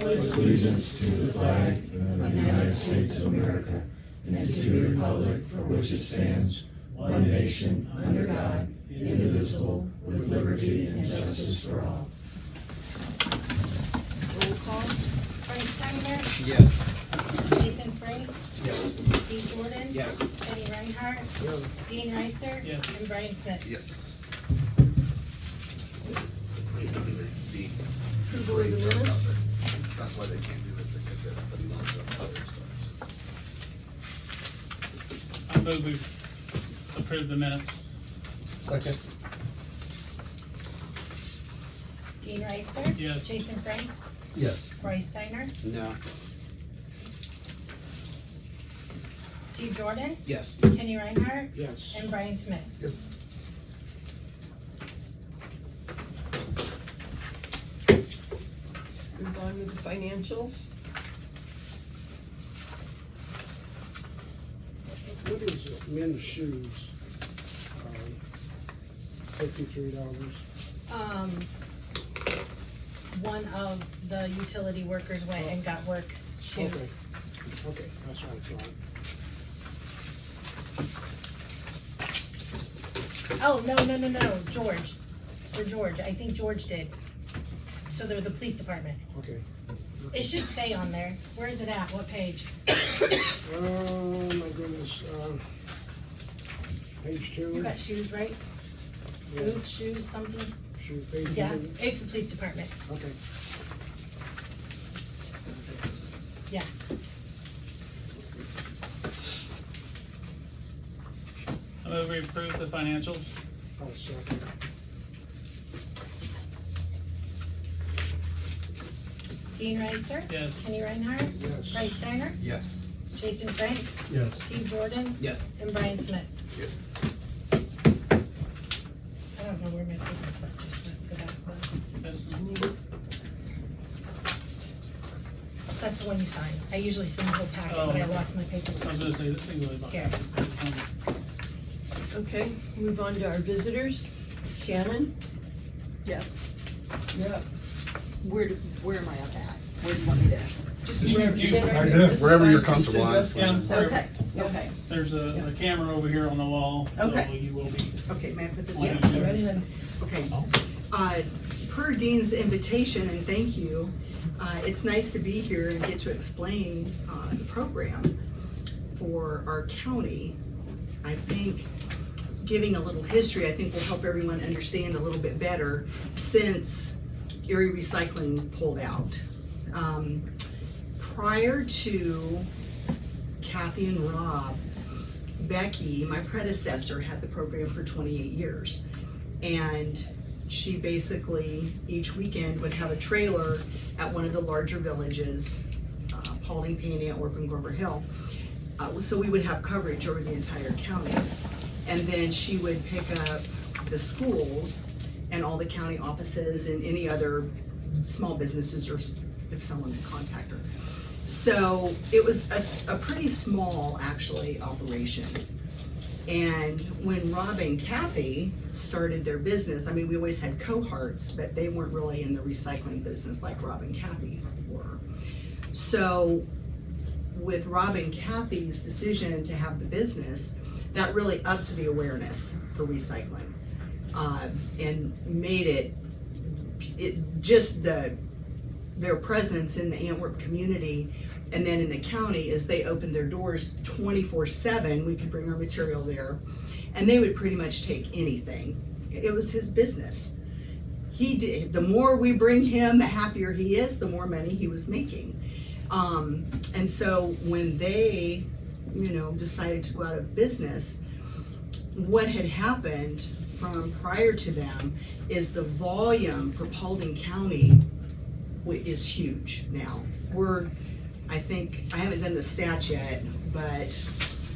allegiance to the flag of the United States of America and to the republic for which it stands, one nation, under God, indivisible, with liberty and justice for all. Roll call. Bryce Steiner, Yes. Jason Franks, Yes. Steve Jordan, Yes. Kenny Reinhardt, Dean Reister, Yes. and Brian Smith. Yes. Approval of the minutes. That's why they can't do it, because everybody loves them other stuff. I move we approve the minutes. Second. Dean Reister, Yes. Jason Franks, Yes. Bryce Steiner, No. Steve Jordan, Yes. Kenny Reinhardt, Yes. and Brian Smith. Yes. Move on with the financials. What is it? Men's shoes? $53. One of the utility workers went and got work shoes. Okay, that's what I thought. Oh, no, George. For George, I think George did. So they're the police department. Okay. It should say on there. Where is it at? What page? Oh my goodness. Page 2. You got shoes, right? Yeah, Boots, shoes, something? shoe, page Yeah, 2. it's the police department. Okay. Yeah. I move we approve the financials. I'll second. Dean Reister, Yes. Kenny Reinhardt, Yes. Bryce Steiner, Yes. Jason Franks, Yes. Steve Jordan, Yes. and Brian Smith. Yes. I don't know where my paper just went for that one. That's the one you sign. I usually send the whole packet, but I lost my paper. I was gonna say, this thing really about Here. this thing. Okay, move on to our visitors. Shannon? Yes. Yeah. Where am I at? Where do you want me to? Just wherever. You- stand right I here. know. This is Wherever fine. you're comfortable, Just do Yeah, this one. Okay, okay, There's a camera over here on the wall, so Okay. you will be. okay, may I put this Yeah. in? Go right ahead. Okay. Per Dean's invitation, and thank you, it's nice to be here and get to explain the program for our county. I think giving a little history, I think will help everyone understand a little bit better since Erie Recycling pulled out. Prior to Kathy and Rob, Becky, my predecessor, had the program for 28 years. And she basically, each weekend, would have a trailer at one of the larger villages, Paulding, Payne, Antwerp, and Grover Hill. So we would have coverage over the entire county. And then she would pick up the schools and all the county offices and any other small businesses, or if someone would contact her. So it was a pretty small, actually, operation. And when Rob and Kathy started their business, I mean, we always had cohorts, but they weren't really in the recycling business like Rob and Kathy were. So with Rob and Kathy's decision to have the business, that really upped the awareness for recycling, and made it just their presence in the Antwerp community and then in the county, as they opened their doors 24/7, we could bring our material there, and they would pretty much take anything. It was his business. He did. The more we bring him, the happier he is, the more money he was making. And so when they, decided to go out of business, what had happened from prior to them is the volume for Paulding County is huge now. I think, I haven't done the stats yet, but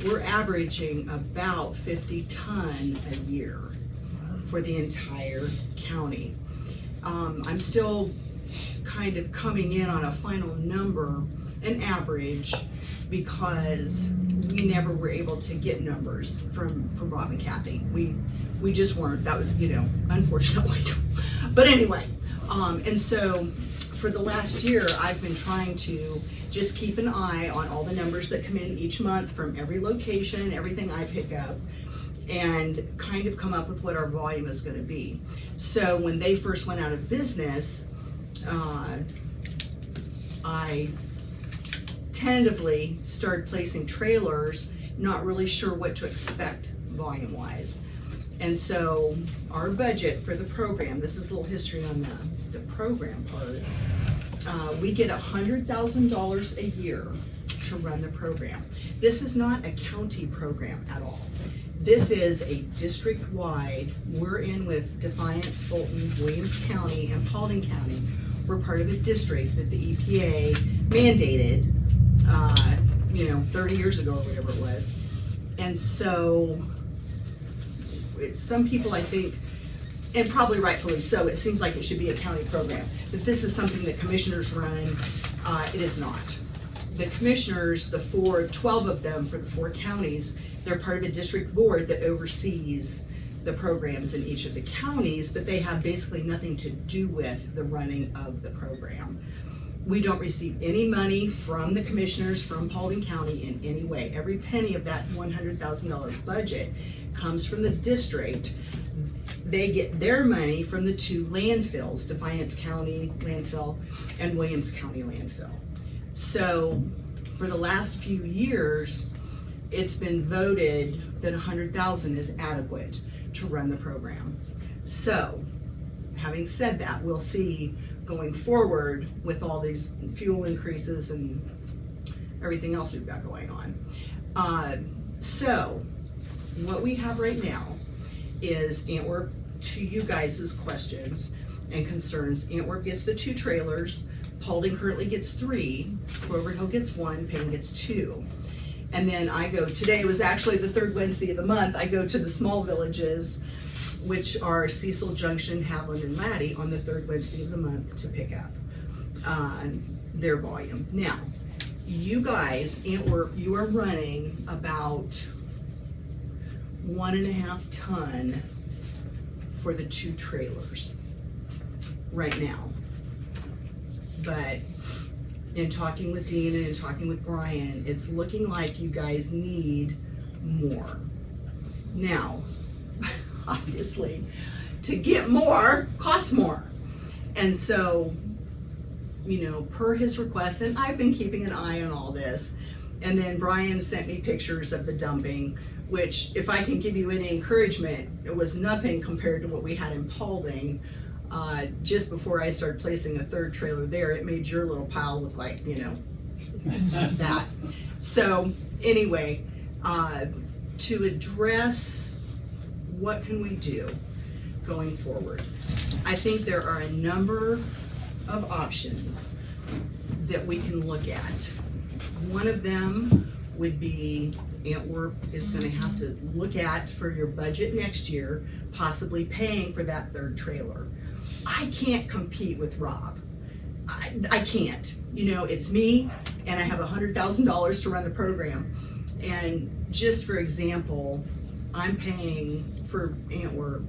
we're averaging about 50 ton a year for the entire county. I'm still kind of coming in on a final number, an average, because we never were able to get numbers from Rob and Kathy. We just weren't. That was, unfortunately. But anyway, and so for the last year, I've been trying to just keep an eye on all the numbers that come in each month from every location, everything I pick up, and kind of come up with what our volume is gonna be. So when they first went out of business, I tentatively started placing trailers, not really sure what to expect volume-wise. And so our budget for the program, this is a little history on the program part. We get $100,000 a year to run the program. This is not a county program at all. This is a district-wide. We're in with Defiance, Fulton, Williams County, and Paulding County. We're part of a district that the EPA mandated, 30 years ago or whatever it was. And so it's some people, I think, and probably rightfully so, it seems like it should be a county program. That this is something that commissioners run, it is not. The commissioners, 12 of them for the 4 counties, they're part of a district board that oversees the programs in each of the counties, but they have basically nothing to do with the running of the program. We don't receive any money from the commissioners from Paulding County in any way. Every penny of that $100,000 budget comes from the district. They get their money from the 2 landfills, Defiance County landfill and Williams County landfill. So for the last few years, it's been voted that $100,000 is adequate to run the program. So having said that, we'll see going forward with all these fuel increases and everything else we've got going on. So what we have right now is Antwerp, to you guys' questions and concerns. Antwerp gets the 2 trailers, Paulding currently gets 3, Clover Hill gets 1, Payne gets 2. And then I go, today was actually the 3rd Wednesday of the month, I go to the small villages, which are Cecil Junction, Haviland, and Laddie on the 3rd Wednesday of the month to pick up their volume. Now, you guys, Antwerp, you are running about 1.5 ton for the 2 trailers right now. But in talking with Dean and in talking with Brian, it's looking like you guys need more. Now, obviously, to get more costs more. And so, per his request, and I've been keeping an eye on all this, and then Brian sent me pictures of the dumping, which, if I can give you any encouragement, it was nothing compared to what we had in Paulding. Just before I started placing a 3rd trailer there, it made your little pile look like, that. So anyway, to address what can we do going forward, I think there are a number of options that we can look at. One of them would be Antwerp is going to have to look at for your budget next year, possibly paying for that 3rd trailer. I can't compete with Rob. I can't. It's me, and I have $100,000 to run the program. And just for example, I'm paying for Antwerp,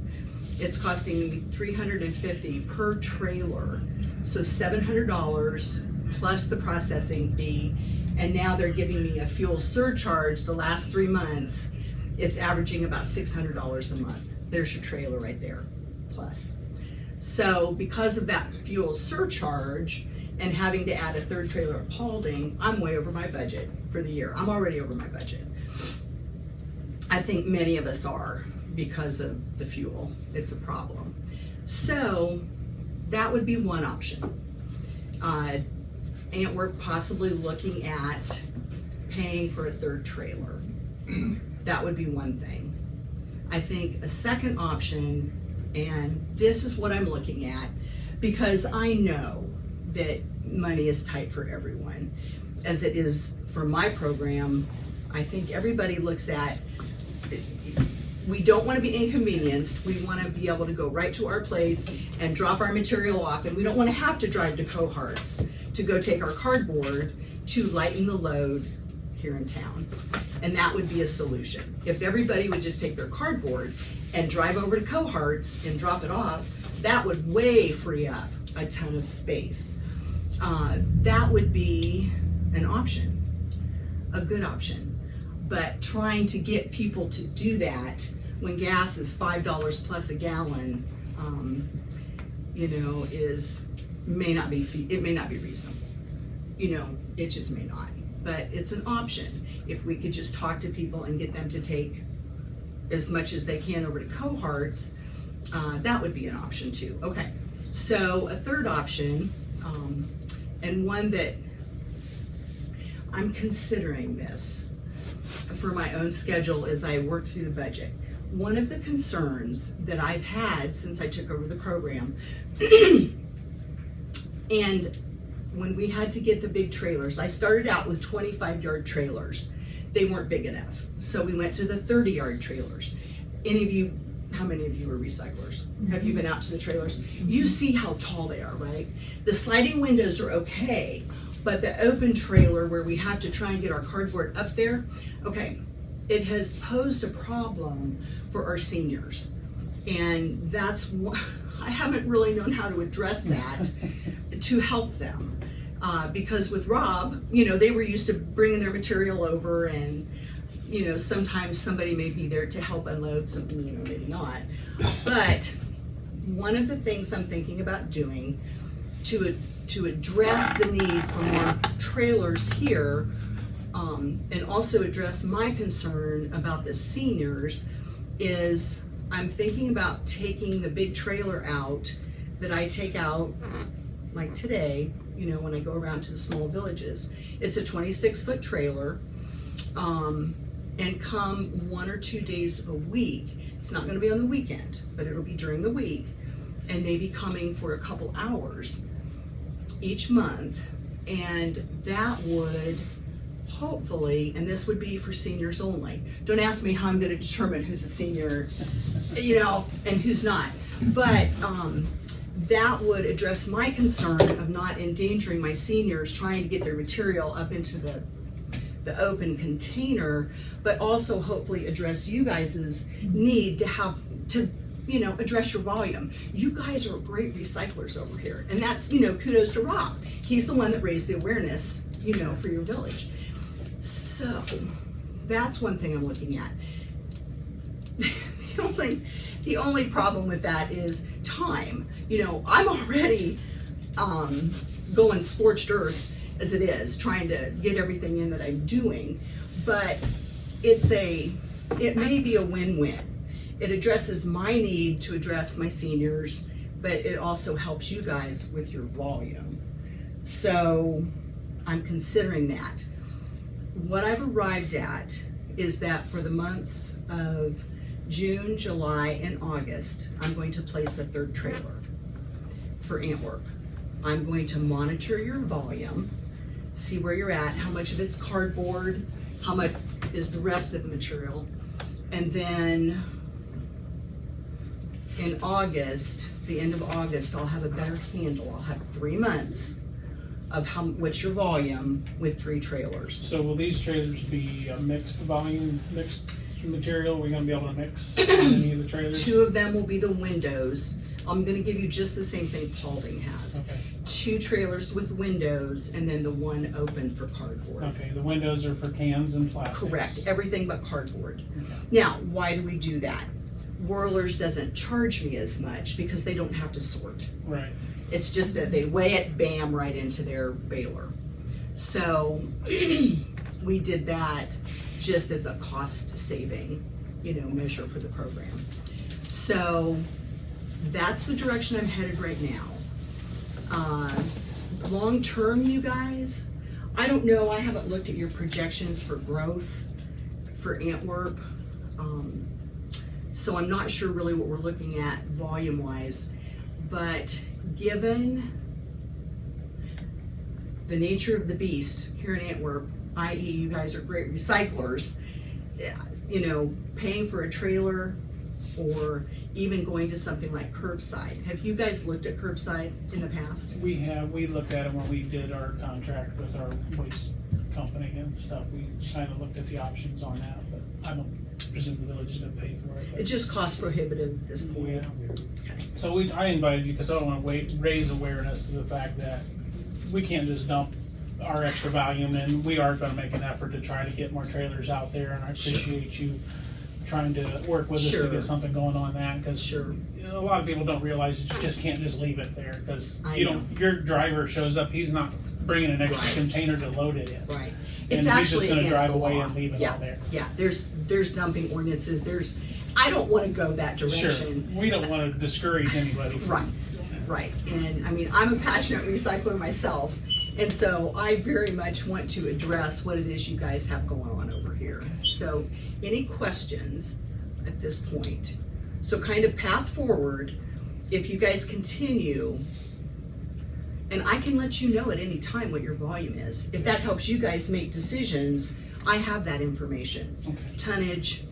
it's costing me $350 per trailer. So $700 plus the processing fee. And now they're giving me a fuel surcharge the last 3 months. It's averaging about $600 a month. There's your trailer right there, plus. So because of that fuel surcharge and having to add a 3rd trailer at Paulding, I'm way over my budget for the year. I'm already over my budget. I think many of us are because of the fuel. It's a problem. So that would be one option. Antwerp possibly looking at paying for a 3rd trailer. That would be one thing. I think a second option, and this is what I'm looking at, because I know that money is tight for everyone, as it is for my program. I think everybody looks at, we don't want to be inconvenienced. We want to be able to go right to our place and drop our material off, and we don't want to have to drive to Cohart's to go take our cardboard to lighten the load here in town. And that would be a solution. If everybody would just take their cardboard and drive over to Cohart's and drop it off, that would way free up a ton of space. that would be an option, a good option. But trying to get people to do that when gas is $5 plus a gallon, you know, may not be reasonable. You know, it just may not. But it's an option. If we could just talk to people and get them to take as much as they can over to cohorts, that would be an option too. Okay, so a third option, and one that I'm considering this for my own schedule as I work through the budget. One of the concerns that I've had since I took over the program, and when we had to get the big trailers, I started out with 25-yard trailers. They weren't big enough, so we went to the 30-yard trailers. How many of you are recyclers? Have you been out to the trailers? You see how tall they are, right? The sliding windows are okay, but the open trailer where we have to try and get our cardboard up there, okay, it has posed a problem for our seniors. And that's why I haven't really known how to address that to help them. Because with Rob, you know, they were used to bringing their material over, and, you know, sometimes somebody may be there to help unload, some, you know, maybe not. But one of the things I'm thinking about doing to address the need for more trailers here, and also address my concern about the seniors, is I'm thinking about taking the big trailer out that I take out, like today, you know, when I go around to the small villages. It's a 26-foot trailer, and come 1 or 2 days a week. It's not gonna be on the weekend, but it'll be during the week, and maybe coming for a couple hours each month. And that would hopefully, and this would be for seniors only. Don't ask me how I'm gonna determine who's a senior, you know, and who's not. But that would address my concern of not endangering my seniors trying to get their material up into the open container, but also hopefully address you guys' need to you know, address your volume. You guys are great recyclers over here, and that's, you know, kudos to Rob. He's the one that raised the awareness, you know, for your village. So that's one thing I'm looking at. The only problem with that is time. You know, I'm already going scorched earth as it is, trying to get everything in that I'm doing, but it may be a win-win. It addresses my need to address my seniors, but it also helps you guys with your volume. So I'm considering that. What I've arrived at is that for the months of June, July, and August, I'm going to place a third trailer for Antwerp. I'm going to monitor your volume, see where you're at, how much of it's cardboard, how much is the rest of the material, and then in August, the end of August, I'll have a better handle. I'll have 3 months of what's your volume with 3 trailers. So will these trailers be a mixed volume, mixed material? We're gonna be able to mix any of the trailers? 2 of them will be the windows. I'm gonna give you just the same thing Paulding has. Okay. 2 trailers with windows, and then the 1 open for cardboard. Okay, the windows are for cans and plastics. Correct, everything but cardboard. Okay. Now, why do we do that? Whirlers doesn't charge me as much because they don't have to sort. Right. It's just that they weigh it, bam, right into their baler. So we did that just as a cost saving, you know, measure for the program. So that's the direction I'm headed right now. Long term, you guys, I don't know, I haven't looked at your projections for growth for Antwerp. So I'm not sure really what we're looking at volume wise, but given the nature of the beast here in Antwerp, i.e. you guys are great recyclers, you know, paying for a trailer or even going to something like curbside. Have you guys looked at curbside in the past? We looked at it when we did our contract with our waste company and stuff. We kind of looked at the options on that, but I don't presume the village is gonna pay for it. It just cost prohibitive at this point. Yeah. So I invited you because I want to raise awareness of the fact that we can't just dump our extra volume, and we are gonna make an effort to try to get more trailers out there, and I appreciate you trying to work with us to Sure. get something going on that, because Sure. a lot of people don't realize that you just can't just leave it there, because I you know. don't, your driver shows up, he's not bringing an extra Right. container to load it in. Right. And It's he's actually just gonna against drive the away law. and leave it Yeah, all there. yeah, there's dumping ordinances, I don't wanna go that Sure, direction. we don't wanna discourage anybody from. Right, right, and I mean, I'm a passionate recycler myself, and so I very much want to address what it is you guys have going on over here. So, any questions at this point? So kind of path forward, if you guys continue, and I can let you know at any time what your volume is. If that helps you guys make decisions, I have that information. Okay. Tonnage,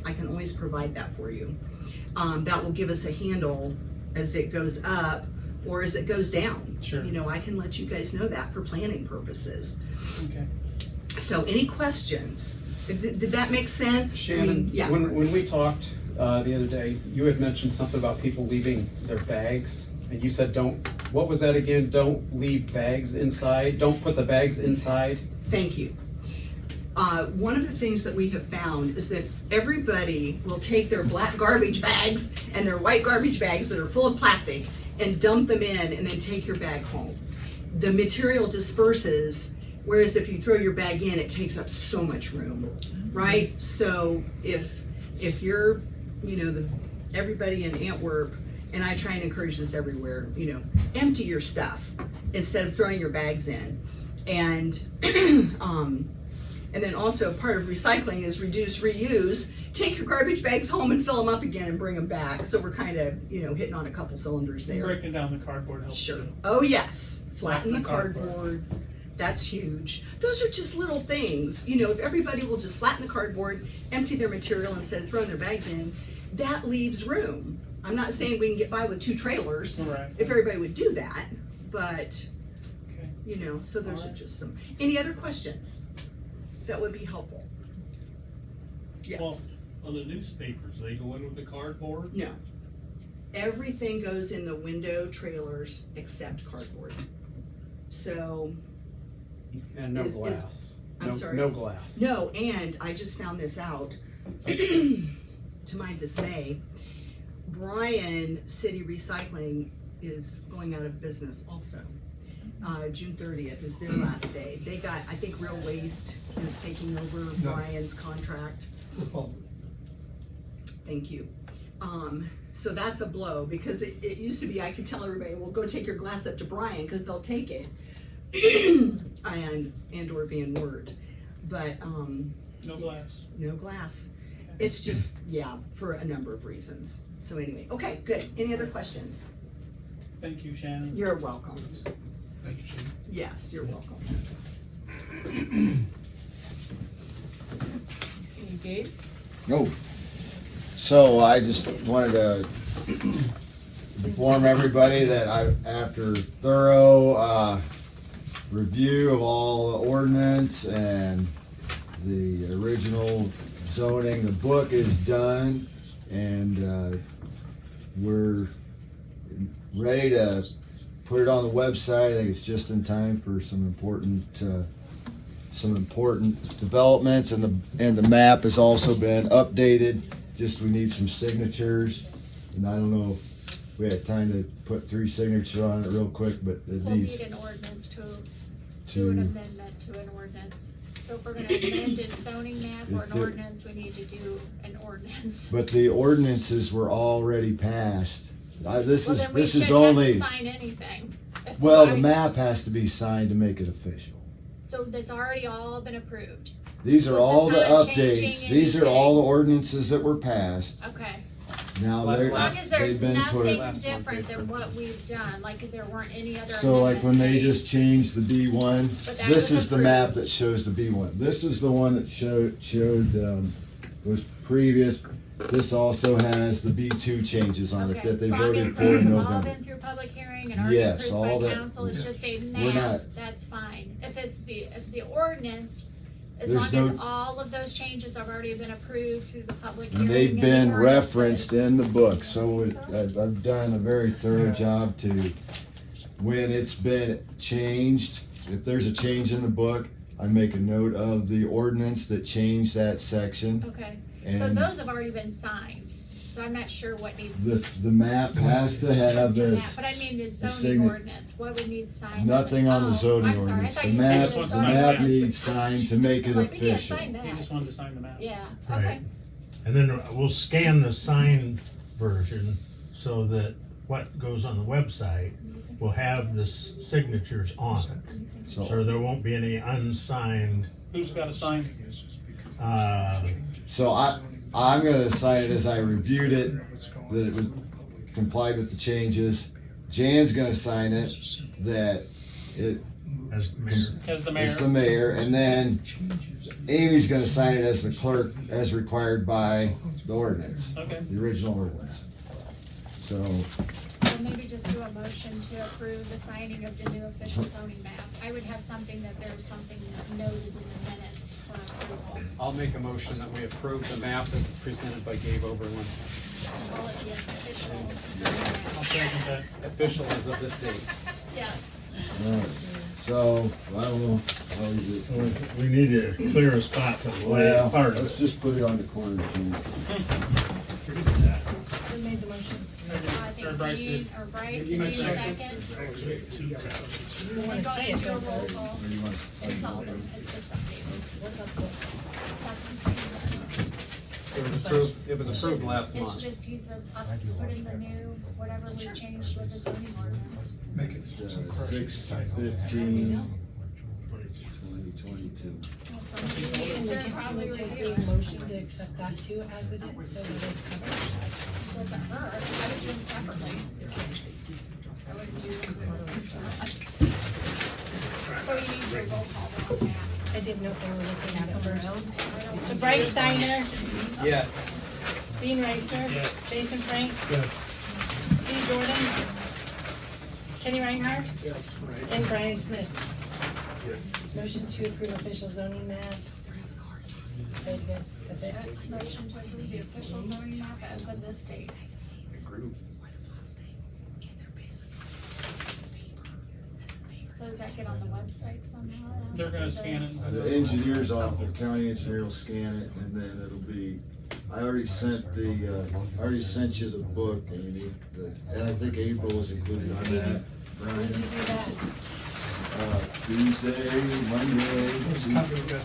I can always provide that for you. That will give us a handle as it goes up or as it goes down. Sure. You know, I can let you guys know that for planning purposes. Okay. So any questions? Did that make sense? I Shannon, mean, yeah. when we talked the other day, you had mentioned something about people leaving their bags, and you said what was that again? Don't leave bags inside, don't put the bags inside? Thank you. One of the things that we have found is that everybody will take their black garbage bags and their white garbage bags that are full of plastic and dump them in and then take your bag home. The material disperses, whereas if you throw your bag in, it takes up so much room, right? So if you're, everybody in Antwerp, and I try and encourage this everywhere, empty your stuff instead of throwing your bags in. And and then also part of recycling is reduce, reuse. Take your garbage bags home and fill them up again and bring them back. So we're kind of, hitting on a couple cylinders there. Breaking down the cardboard helps Sure. too. Oh, yes. Flatten the Flatten the cardboard. That's huge. Those are just little things. If everybody will just flatten the cardboard, empty their material instead of throwing their bags in, that leaves room. I'm not saying we can get by with 2 trailers Right. if everybody would do that, but, Okay. so those are Alright. just some. Any other questions that would be helpful? Yes. Well, on the newspapers, they go in with the cardboard? No. Everything goes in the window trailers except cardboard. So, And no Is- glass. I'm sorry? No glass. no, and I just found this out, to my dismay. Bryan City Recycling is going out of business also. June 30th is their last day. They got, I think Real Waste is taking over Bryan's contract. Thank you. So that's a blow, because it used to be, I could tell everybody, well, go take your glass up to Bryan, because they'll take it. and/or Van Wert, but, No glass. no glass. It's just, for a number of reasons. So anyway, okay, good. Any other questions? Thank you, Shannon. You're welcome. Thank you, Shane. Yes, you're welcome. Okay, Gabe? No. So I just wanted to inform everybody that after thorough review of all the ordinance and the original zoning, the book is done, and we're ready to put it on the website. I think it's just in time for some important developments, and the map has also been updated. Just we need some signatures, and I don't know if we had time to put 3 signatures on it real quick, but it We'll needs need an ordinance to do an amendment to an ordinance. So if we're gonna amend a zoning map or an ordinance, we need to do an ordinance. But the ordinances were already passed. This Well, is then we this shouldn't is have to only, sign anything. If well, we're- the map has to be signed to make it official. So that's already all been approved. These are This is all the not updates. changing These are all the anything. ordinances that were passed. Okay. Now As they're, As long as there's they've been put. nothing Last month, different April. than what we've done, like if there weren't any other So like when they amendments just changed the B1, But that this was is the approved. map that shows the B1. This is the one that was previous. This also has the B2 changes on made. it Okay, that they as long voted as for those in have all November. been through public hearing and already Yes, approved all by that- council, it's just a We're map, not- that's fine. If the ordinance, as There's long as no- all of those changes have already been approved through the public And hearing. they've the been ordinances. referenced in the book, so I've done a very thorough job to when it's been changed, if there's a change in the book, I make a note of the ordinance that changed that section. Okay, so And those have already been signed, so I'm not sure what needs. the map has to have Just the the, map, but I mean the zoning sign- ordinance, what would need signed? nothing on the zoning I'm sorry, I ordinance. thought The you said map, it was the signed. map signed. needs signed to make it Like, we can't official. sign He that. just wanted to sign the map. Yeah, Right. okay, And then we'll scan the signed version so that what goes on the website will have the signatures on it. So So, there won't be any unsigned, Who's got to sign? so I'm gonna sign it as I reviewed it, that it was complied with the changes. Jan's gonna sign it, that it as the mayor. As the is the mayor. mayor, and then Amy's gonna sign it as the clerk, as required by the ordinance, Okay. the original ordinance. So, so maybe just do a motion to approve the signing of the new official zoning map. I would have something that there's something noted in the minutes for approval. I'll make a motion that we approve the map as presented by Gabe Oberlin, Call it the official I'll zoning second that. official as of this date. map. Yes. alright, so, I don't know, how is this? So we need to clear a spot for the Well, last part of let's it. just put it on the corner, Jan. Who made the motion? I think Or Bryce Dean, did. or Bryce, You and might Dean second. second. You We're wanna going say it, into a but roll call. Or you want to It's sign all, it? it's just updated. what about the? It was approved, it was It's approved just- last It's month. just, he's put in the new, whatever we changed with the zoning ordinance. Make it 6/15/2022. So he needs to probably Take review the it. motion to accept that too as it is, so it is covered. It doesn't hurt, I would do them separately. I wouldn't do them at the same time. So you need your roll call though on that. I didn't know if they were looking at it first. I don't So know. Bryce Steiner, Yes. Dean Reister. Yes. Jason Frank, Yes. Steve Jordan, Kenny Reinhardt, Yes, right. and Brian Smith. Yes. Motion to approve official zoning map. Say it again, that's it. Motion to approve the official zoning map as of this date. So does that get on the website somehow? They're gonna scan it. The engineer's off, the county engineer will scan it, and then it'll be, I already sent I already sent you the book, Amy, and I think April was included on that. When Brian, did you do that? Tuesday, Monday, Tuesday.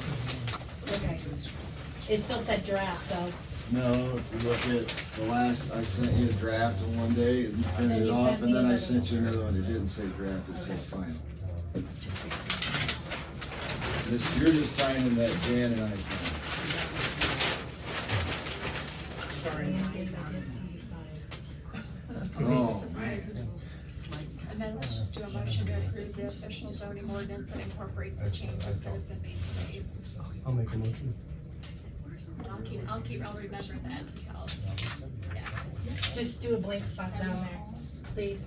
Okay. It still said draft though. No, if you look at the last, I sent you a draft on one day, and you printed then it you off, sent and me then I another sent you another one, it didn't say draft, it said final. This, you're just signing that Jan and I signed. Sorry. And I did see you sign. Oh, And then let's just do a motion to approve the official zoning ordinance that incorporates the changes that have been made today. I'll make a motion. And I'll remember that to tell. Yes. Just do a blank spot down there, please.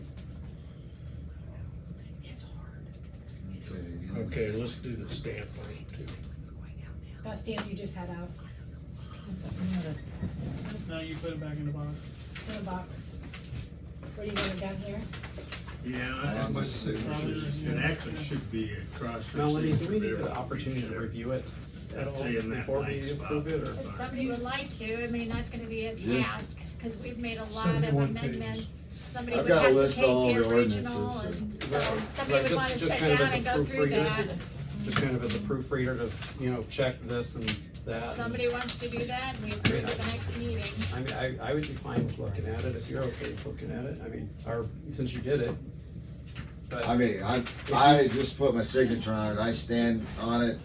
okay. Okay, let's do the stamp one too. That stamp you just had out. No, you put it back in the box. It's in the box. Where do you want it down here? Yeah, it actually should be across. the Melanie, do we need signature the opportunity to review it at all Say in that before blank we spot. approve it, or? If somebody would like to, I mean, that's gonna be a Yeah. task, because we've made a lot of 71 pages. amendments. Somebody I've would got a have to list of take all the the original, ordinances, and so- so Right, somebody would just- wanna just sit kind of down as a and go through proofreader. that. Just kind of as a proofreader to, you know, check this and that. If somebody wants to do that, we approve it the next meeting. I mean, I would be fine with looking at it if you're okay with looking at it. I mean, or since you did it. But I mean, I just put my signature on it, I stand on it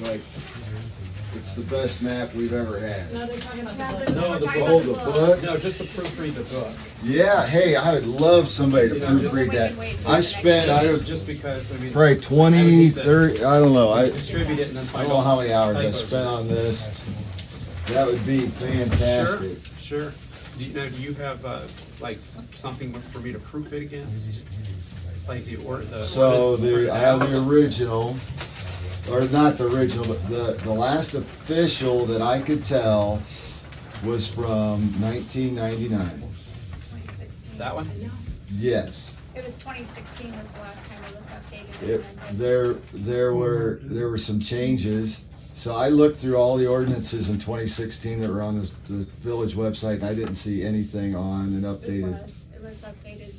like it's the best map we've ever had. No, they're talking about No, the the- book. No, we're the talking Oh, about the book. book? no, just to proofread the book. Yeah, hey, I would love somebody to You know, just- proofread We that. can wait for I the spent, next I meeting. don't, Just because, I mean. probably 20, 30, I don't know, I Distribute it and then don't know how many hours I typos. spent on this. That would be fantastic. Sure. Do you have, like, something for me to proof it against? Like the So ordinance printed I have out? the original, or not the original, but the last official that I could tell was from 1999. 2016. That one? Yes. It was 2016 was the last time it was updated. It, and then- there were some changes. So I looked through all the ordinances in 2016 that were on the village website, and I didn't see anything on and updated. It was updated.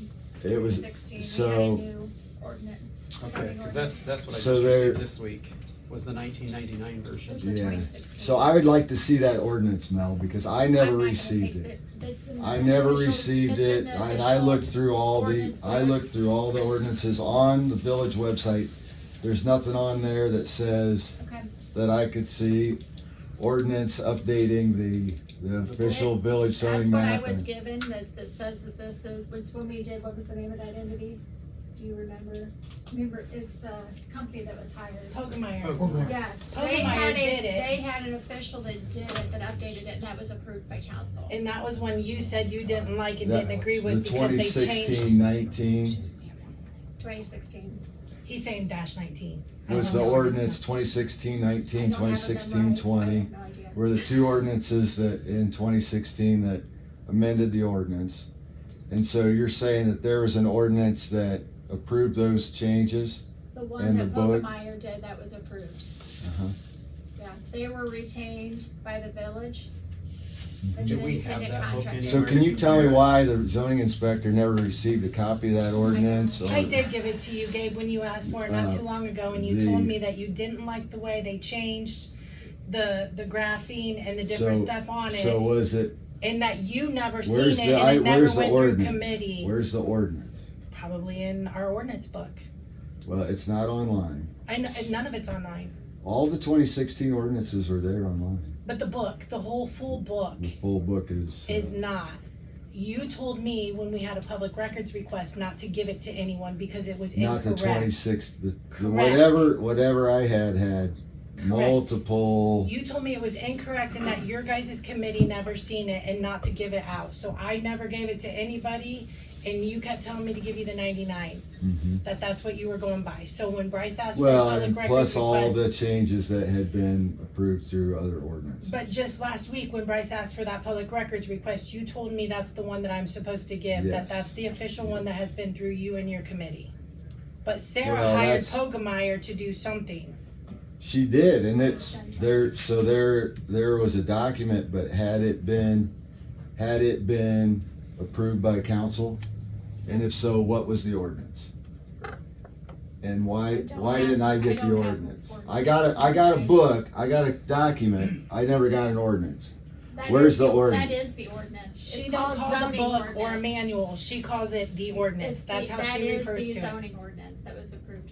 It was, 2016. We had a so, new ordinance. Okay, zoning because ordinance. that's what I So just there- received this week, was the 1999 version. It was the yeah. 2016. So I would like to see that ordinance, Mel, because I I'm never not gonna received take it. It's in the I never official- received it's in it, the and I official looked through all ordinance I book. looked through all the ordinances on the village website. There's nothing on there that says, Okay. that I could see ordinance updating the official village That's zoning what I map. was and- given, that says that this is, it's when we did, what was the name of that entity? Do you remember? Remember, it's the company that was hired. Pogemeyer. Yes, Pogemeyer they had did it. They had an official that did it, that updated it, and that was approved by council. And that was when you said you didn't like and that- didn't agree with the because they 2016, changed. 19 2016. He's saying -19. was the ordinance 2016, 19, 2016, 20. Were the two ordinances that in 2016 that amended the ordinance. And so you're saying that there was an ordinance that approved those changes? The one And that the book? Pogemeyer did, that was approved. Uh-huh. Yeah, they were retained by the village. Mhm. It's Do an we have independent that book contractor. So can you tell me why the zoning inspector never received a copy of that ordinance? Or- I did give it to you, Gabe, when you asked for it not too long ago, and you the- told me that you didn't like the way they changed the graphing and the different So- stuff on So it, was it, and that you never seen where's it, the, and it never where's the went through ordinance? committee. Where's the ordinance? Probably in our ordinance book. Well, it's not online. And none of it's online, All the 2016 ordinances are there online. but the book, the whole full book, The full book is. is not. You told me when we had a public records request not to give it to anyone because it was Not the incorrect. 26, the Correct. whatever I had multiple, You told me it was incorrect and that your guys' committee never seen it and not to give it out. So I never gave it to anybody, and you kept telling me to give you the 99, mhm. that's what you were going by. So when Bryce asked Well, for a and public plus records all request, the changes that had been approved through other ordinances. but just last week when Bryce asked for that public records request, you told me that's the one that I'm supposed to give, Yes. that's the official one that has been through you and your committee. But Sarah Well, hired that's- Pogemeyer to do something. She did, and it's there, so there was a document, but had it been approved by council? And if so, what was the ordinance? And why didn't I get the ordinance? I got a book, I got a document, I never got an ordinance. That Where's is the ordinance? That is the ordinance. She It's don't called call the zoning book or a ordinance. manual, she calls it the ordinance, It's that's the- how she refers That to is it. the zoning ordinance that was approved.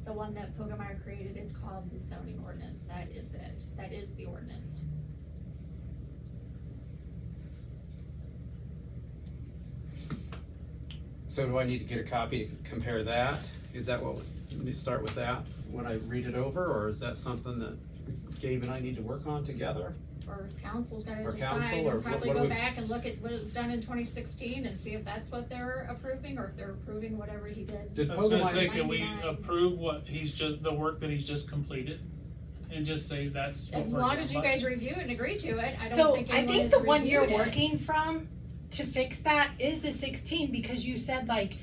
The one that Pogemeyer created is called the zoning ordinance. That is it. That is the ordinance. So do I need to get a copy to compare that? Is that what, let me start with that when I read it over, or is that something that Gabe and I need to work on together? Or council's Or gonna council, decide, or and probably what do go we- back and look at what was done in 2016 and see if that's what they're approving, or if they're approving whatever he did. Did I was gonna Pogemeyer, say, can we 99. approve what the work that he's just completed? And just say that's what As we're long doing. as you guys review it and agree to it, I don't So think I anyone think has the one you're reviewed it. working from to fix that is the 16, because you said like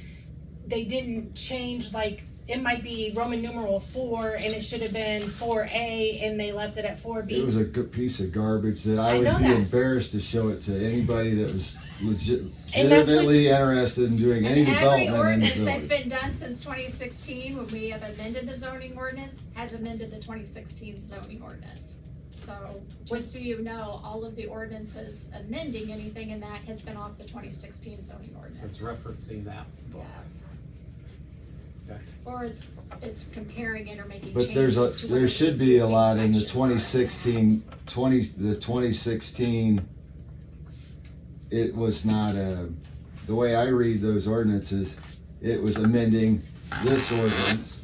they didn't change, like it might be Roman numeral 4 and it should have been 4A and they left it at 4B. It was a good piece of garbage that I I would know be that. embarrassed to show it to anybody that was And that's what legitimately interested in doing any And every development in the ordinance that's village. been done since 2016, when we have amended the zoning ordinance, has amended the 2016 zoning ordinance. So, just so you know, all of the ordinances amending anything in that has been off the 2016 zoning ordinance. so it's referencing that book. Yes. Okay. Or it's comparing it or making But changes to there whatever should the be a existing lot in the sections are. 2016, it was not the way I read those ordinances, it was amending this ordinance.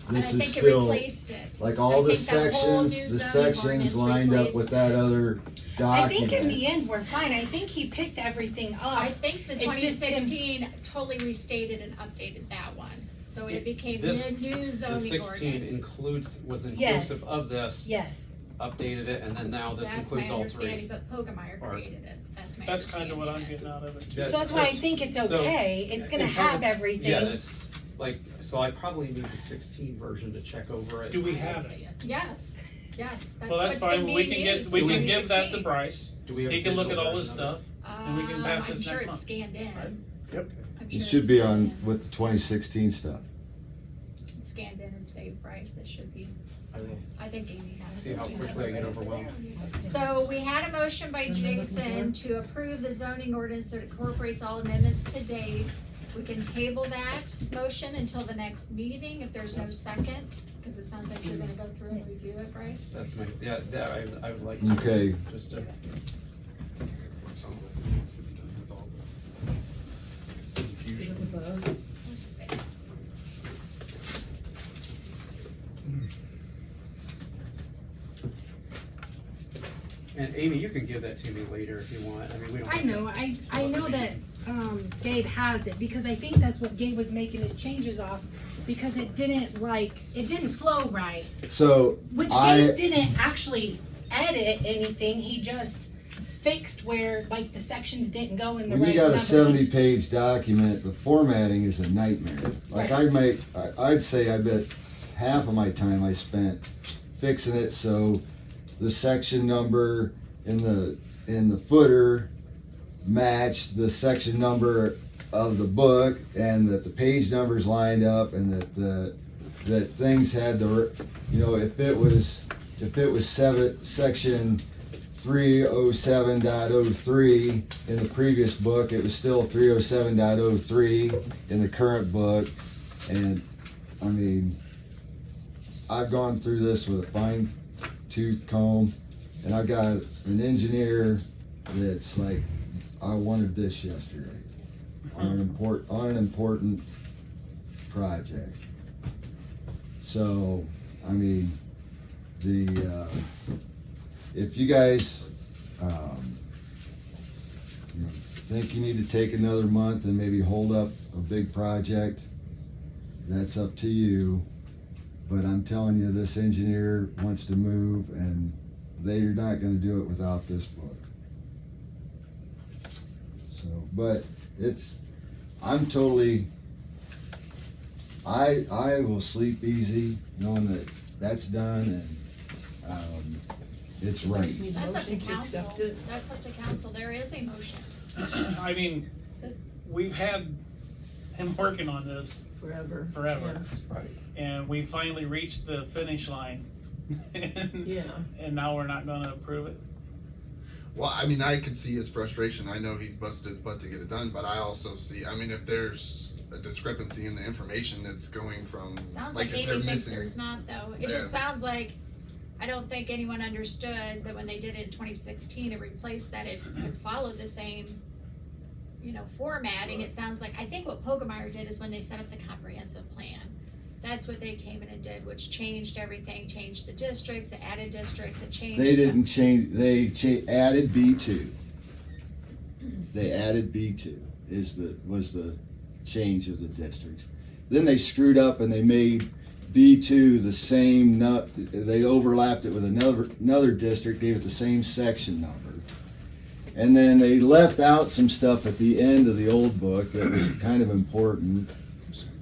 And I This is think it still, replaced it. like all I the think that whole new sections, the zoning sections ordinance lined up with replaced that it. other I think in document. the end we're fine. I think he picked everything I up. think the It's just him- 2016 totally restated and updated that one, so it became the This- new The zoning 16 ordinance. was Yes. inclusive of this. Yes. updated it, and then now this That's my includes all understanding, three. but Pogemeyer Or- created it. That's my That's kind of what I'm understanding. getting out of it too. Yes. So that's why I think it's So- okay, it's gonna and have probably- everything. Yeah, it's like, so I probably need the 16 version to check over it. Do we have it? Yes, yes, that's Well, what's that's fine, been we being can get, used we in can give that to 2016. Bryce, Do we have he a can look at visual all this version of stuff, and we can pass this I'm sure next it's month. scanned in. Right. Yep. I'm It sure should it's be scanned on in. with the 2016 stuff. It's scanned in and saved Bryce, it should be, I will I think Amy has it. see how quickly I get overwhelmed. So we had a motion by Jason to approve the zoning ordinance that incorporates all amendments to date. We can table that motion until the next meeting if there's no second, because it sounds like you're gonna go through and review it, Bryce. That's my, yeah, I would like to. Okay. Just to, It sounds like it needs to be done with all the confusion. and Amy, you can give that to me later if you want, I mean, we don't. I know, I know that, Gabe has it, because I think that's what Gabe was making his changes off, because it didn't flow right. So Which I- Gabe didn't actually edit anything, he just fixed where, like, the sections didn't go in the when right you got a numbers. 70-page document, the formatting is a nightmare. Like I'd say I bet half of my time I spent fixing it so the section number in the footer matched the section number of the book, and that the page numbers lined up, and that things had the, you know, if it was section 307.03 in the previous book, it was still 307.03 in the current book. And I mean, I've gone through this with a fine tooth comb, and I've got an engineer that's like, I wanted this yesterday on an important project. So, I mean, if you guys, you know, think you need to take another month and maybe hold up a big project, that's up to you. But I'm telling you, this engineer wants to move, and they're not gonna do it without this book. So, but I'm totally, I will sleep easy knowing that that's done, and, it's right. Need a That's up to motion to council, accept it. that's up to council, there is a motion. I mean, we've had him working on this Forever. forever, Right. and we finally reached the finish line. Yeah. And now we're not gonna approve it. Well, I mean, I can see his frustration. I know he's busted his butt to get it done, but I also see, I mean, if there's a discrepancy in the information that's going from, Sounds like, like if they're Amy thinks missing. there's not though, it just sounds like, I don't think anyone understood that when they did it in 2016 to replace that, it followed the same, you know, formatting. It sounds like, I think what Pogemeyer did is when they set up the comprehensive plan, that's what they came in and did, which changed everything, changed the districts, it added districts, it changed. They didn't change, added B2. They added B2 was the change of the districts. Then they screwed up and they made B2 the same, they overlapped it with another district, gave it the same section number. And then they left out some stuff at the end of the old book that was kind of important,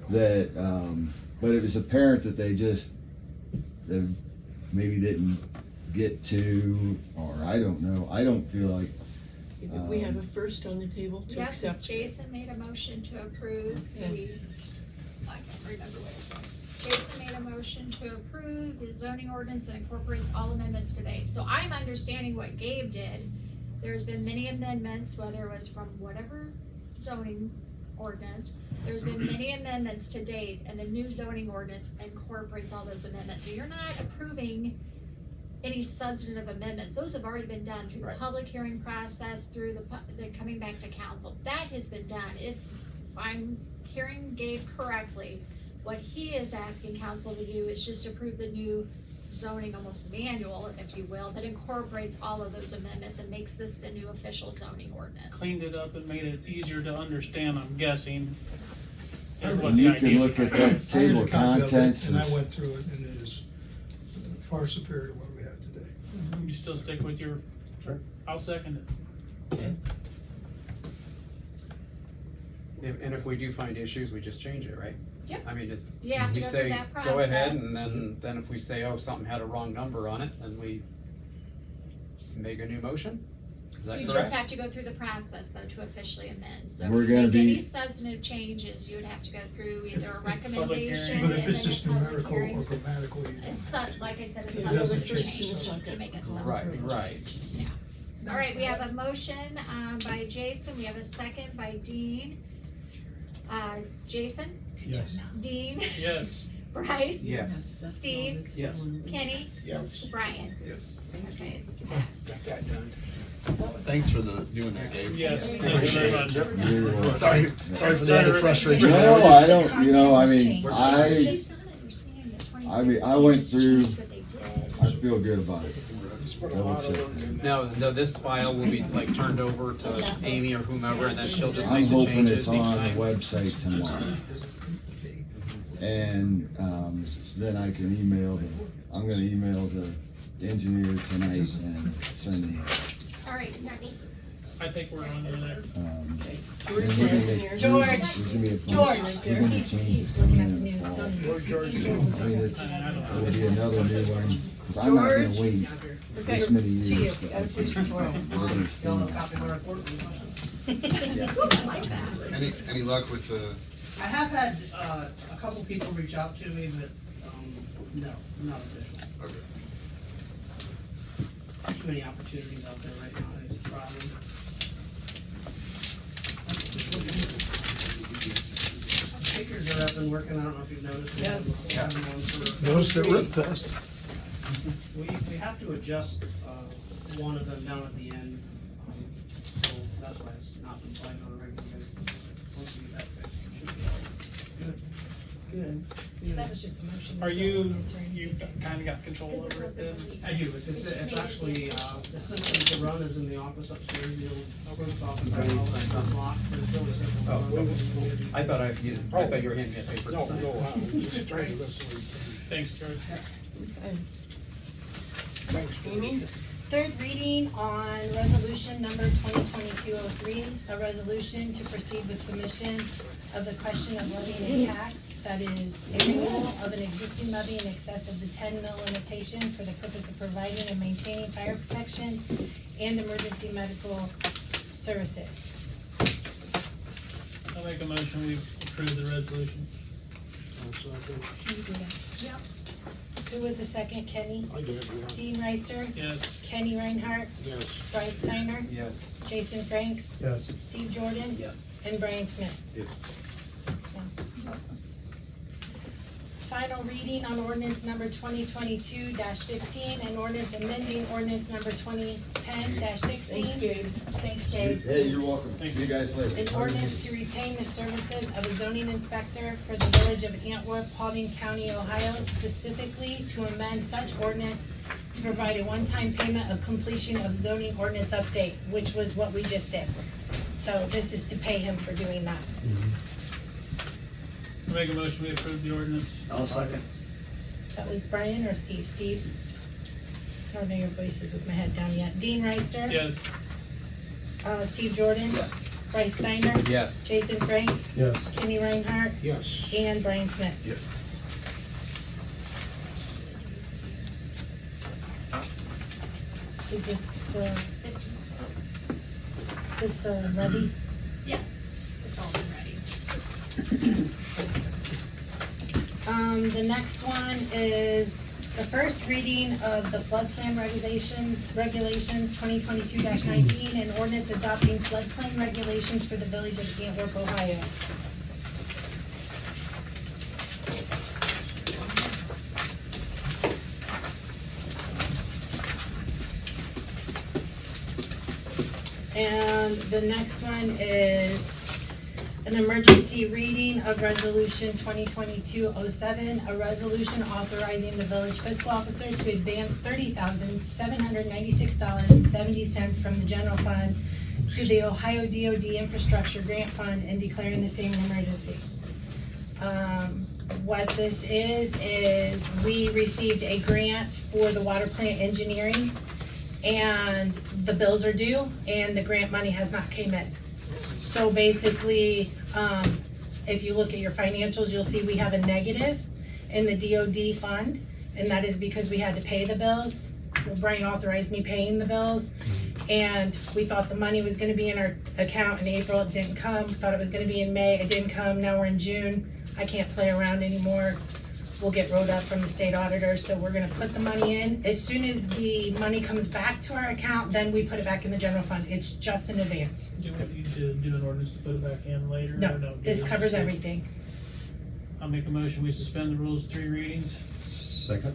that, but it was apparent that they maybe didn't get to, or I don't know. I don't feel like, We have a first on the table to Yep, accept. Jason made a motion to approve Okay. I can't remember what it says. Jason made a motion to approve the zoning ordinance that incorporates all amendments to date. So I'm understanding what Gabe did. There's been many amendments, whether it was from whatever zoning ordinance. There's been many amendments to date, and the new zoning ordinance incorporates all those amendments. So you're not approving any substantive amendments. Those have already been done through the Right. public hearing process, through the coming back to council. That has been done. If I'm hearing Gabe correctly, what he is asking council to do is just approve the new zoning, almost manual, if you will, that incorporates all of those amendments and makes this the new official zoning ordinance. Cleaned it up and made it easier to understand, I'm guessing. Is what and the you idea can look at behind it. that table of contents. And I went through it, and it is far superior to what we have today. You still stick with your? Sure. I'll second it. And if we do find issues, we just change it, right? Yep. I mean, it's, You have to we go through say, that go ahead, process. and then if we say, oh, something had a wrong number on it, then we make a new motion? Is that You just correct? have to go through the process though to officially amend. So We're if you gonna make any be- substantive changes, you would have to go through either a hearing. recommendation But and if it's then just a public numerical hearing. or grammatically. It's such, like I said, a It doesn't substantive change. change to make it Right, substantive. right. All right, we have a motion, by Jason, we have a second by Dean. Jason, Yes. Dean, Yes. Bryce, Yes. Steve, Yes. Kenny, Yes, Brian. Yes. Okay, it's passed. got that done. Thanks for doing that, Gabe. Yes, Very thank you very much. You're welcome. Sorry for the added frustration. No, I don't, you know, I mean, Just I not understanding that I mean, I 2015 went just through- changed what they did. I feel good about it. Just put a lot of work in. No, this file will be like turned over to Amy or whomever, and then she'll just I'm make the hoping changes it's each on the time. website tomorrow. And, then I can I'm gonna email the engineer tonight and send him. All right, next. I think we're on to the next. George, and we're gonna make- engineer. George. there's gonna be a bunch- George, we're gonna he's change the looking at the plan. news. George, I mean, it'll be another new one, 'cause I'm not gonna George. wait Okay, this many to you. years. Gotta push it forward. We're gonna stand. I like that. Any luck with the, I have had, a couple people reach out to me, but, no, not official. okay. Too many opportunities out there right now, it's a problem. Stickers are up and working, I don't know if you've noticed. We have- Yes. we have them on for- Notice that rip test. We have to adjust, one of them down at the end, so that's why it's not been playing on a regular basis. Once we get that fixed, it should be all good. That was just a motion. Are you kinda got control over it then? I do, it's actually, the system to run is in the office upstairs, the old clerk's office, I know, it's locked, but it's really simple. Oh, I thought you were handing me a paper to No, sign. no, just trying to listen. Thanks, George. Okay. Thanks, Amy? Third reading on resolution number 2022-03, a resolution to proceed with submission of the question of levying a tax, that is, a renewal of an existing levy in excess of the 10 mil limitation for the purpose of providing and maintaining fire protection and emergency medical services. I'll make a motion, we approve the resolution. Can you do that? Yep. Who was the second? Kenny? I did, yeah. Dean Reister? Yes. Kenny Reinhardt? Yes. Bryce Steiner? Yes. Jason Franks? Yes. Steve Jordan? Yes. And Brian Smith? Yes. Final reading on ordinance number 2022-15 and ordinance amending ordinance number 2010-16. Thanks, Gabe. Thanks, Dave. Hey, you're welcome. Thank See you guys later. An ordinance to retain the services of a zoning inspector for the village of Antwerp, Paulding County, Ohio, specifically to amend such ordinance to provide a one-time payment of completion of zoning ordinance update, which was what we just did. So this is to pay him for doing that. I'll make a motion, we approve the ordinance. I'll second. That was Brian or Steve? Steve? I don't know your voices with my head down yet. Dean Reister? Yes. Steve Jordan? Bryce Steiner? Yes. Jason Franks? Yes. Kenny Reinhardt? Yes. And Brian Smith? Yes. Is this the levy? Yes, it's all been ready. The next one is the first reading of the floodplain regulations 2022-19 and ordinance adopting floodplain regulations for the village of Antwerp, Ohio. And the next one is an emergency reading of resolution 2022-07, a resolution authorizing the village fiscal officer to advance $30,796.70 from the general fund to the Ohio DOD Infrastructure Grant Fund and declaring the same an emergency. What this is we received a grant for the water plant engineering, and the bills are due, and the grant money has not came in. So basically, if you look at your financials, you'll see we have a negative in the DOD fund, and that is because we had to pay the bills. Brian authorized me paying the bills, and we thought the money was gonna be in our account in April, it didn't come. Thought it was gonna be in May, it didn't come. Now we're in June. I can't play around anymore. We'll get wrote up from the state auditor, so we're gonna put the money in. As soon as the money comes back to our account, then we put it back in the general fund. It's just in advance. Do we need to do an ordinance to put it back in later? or No, do this we covers just- everything. I'll make a motion, we suspend the rules of 3 readings. Second?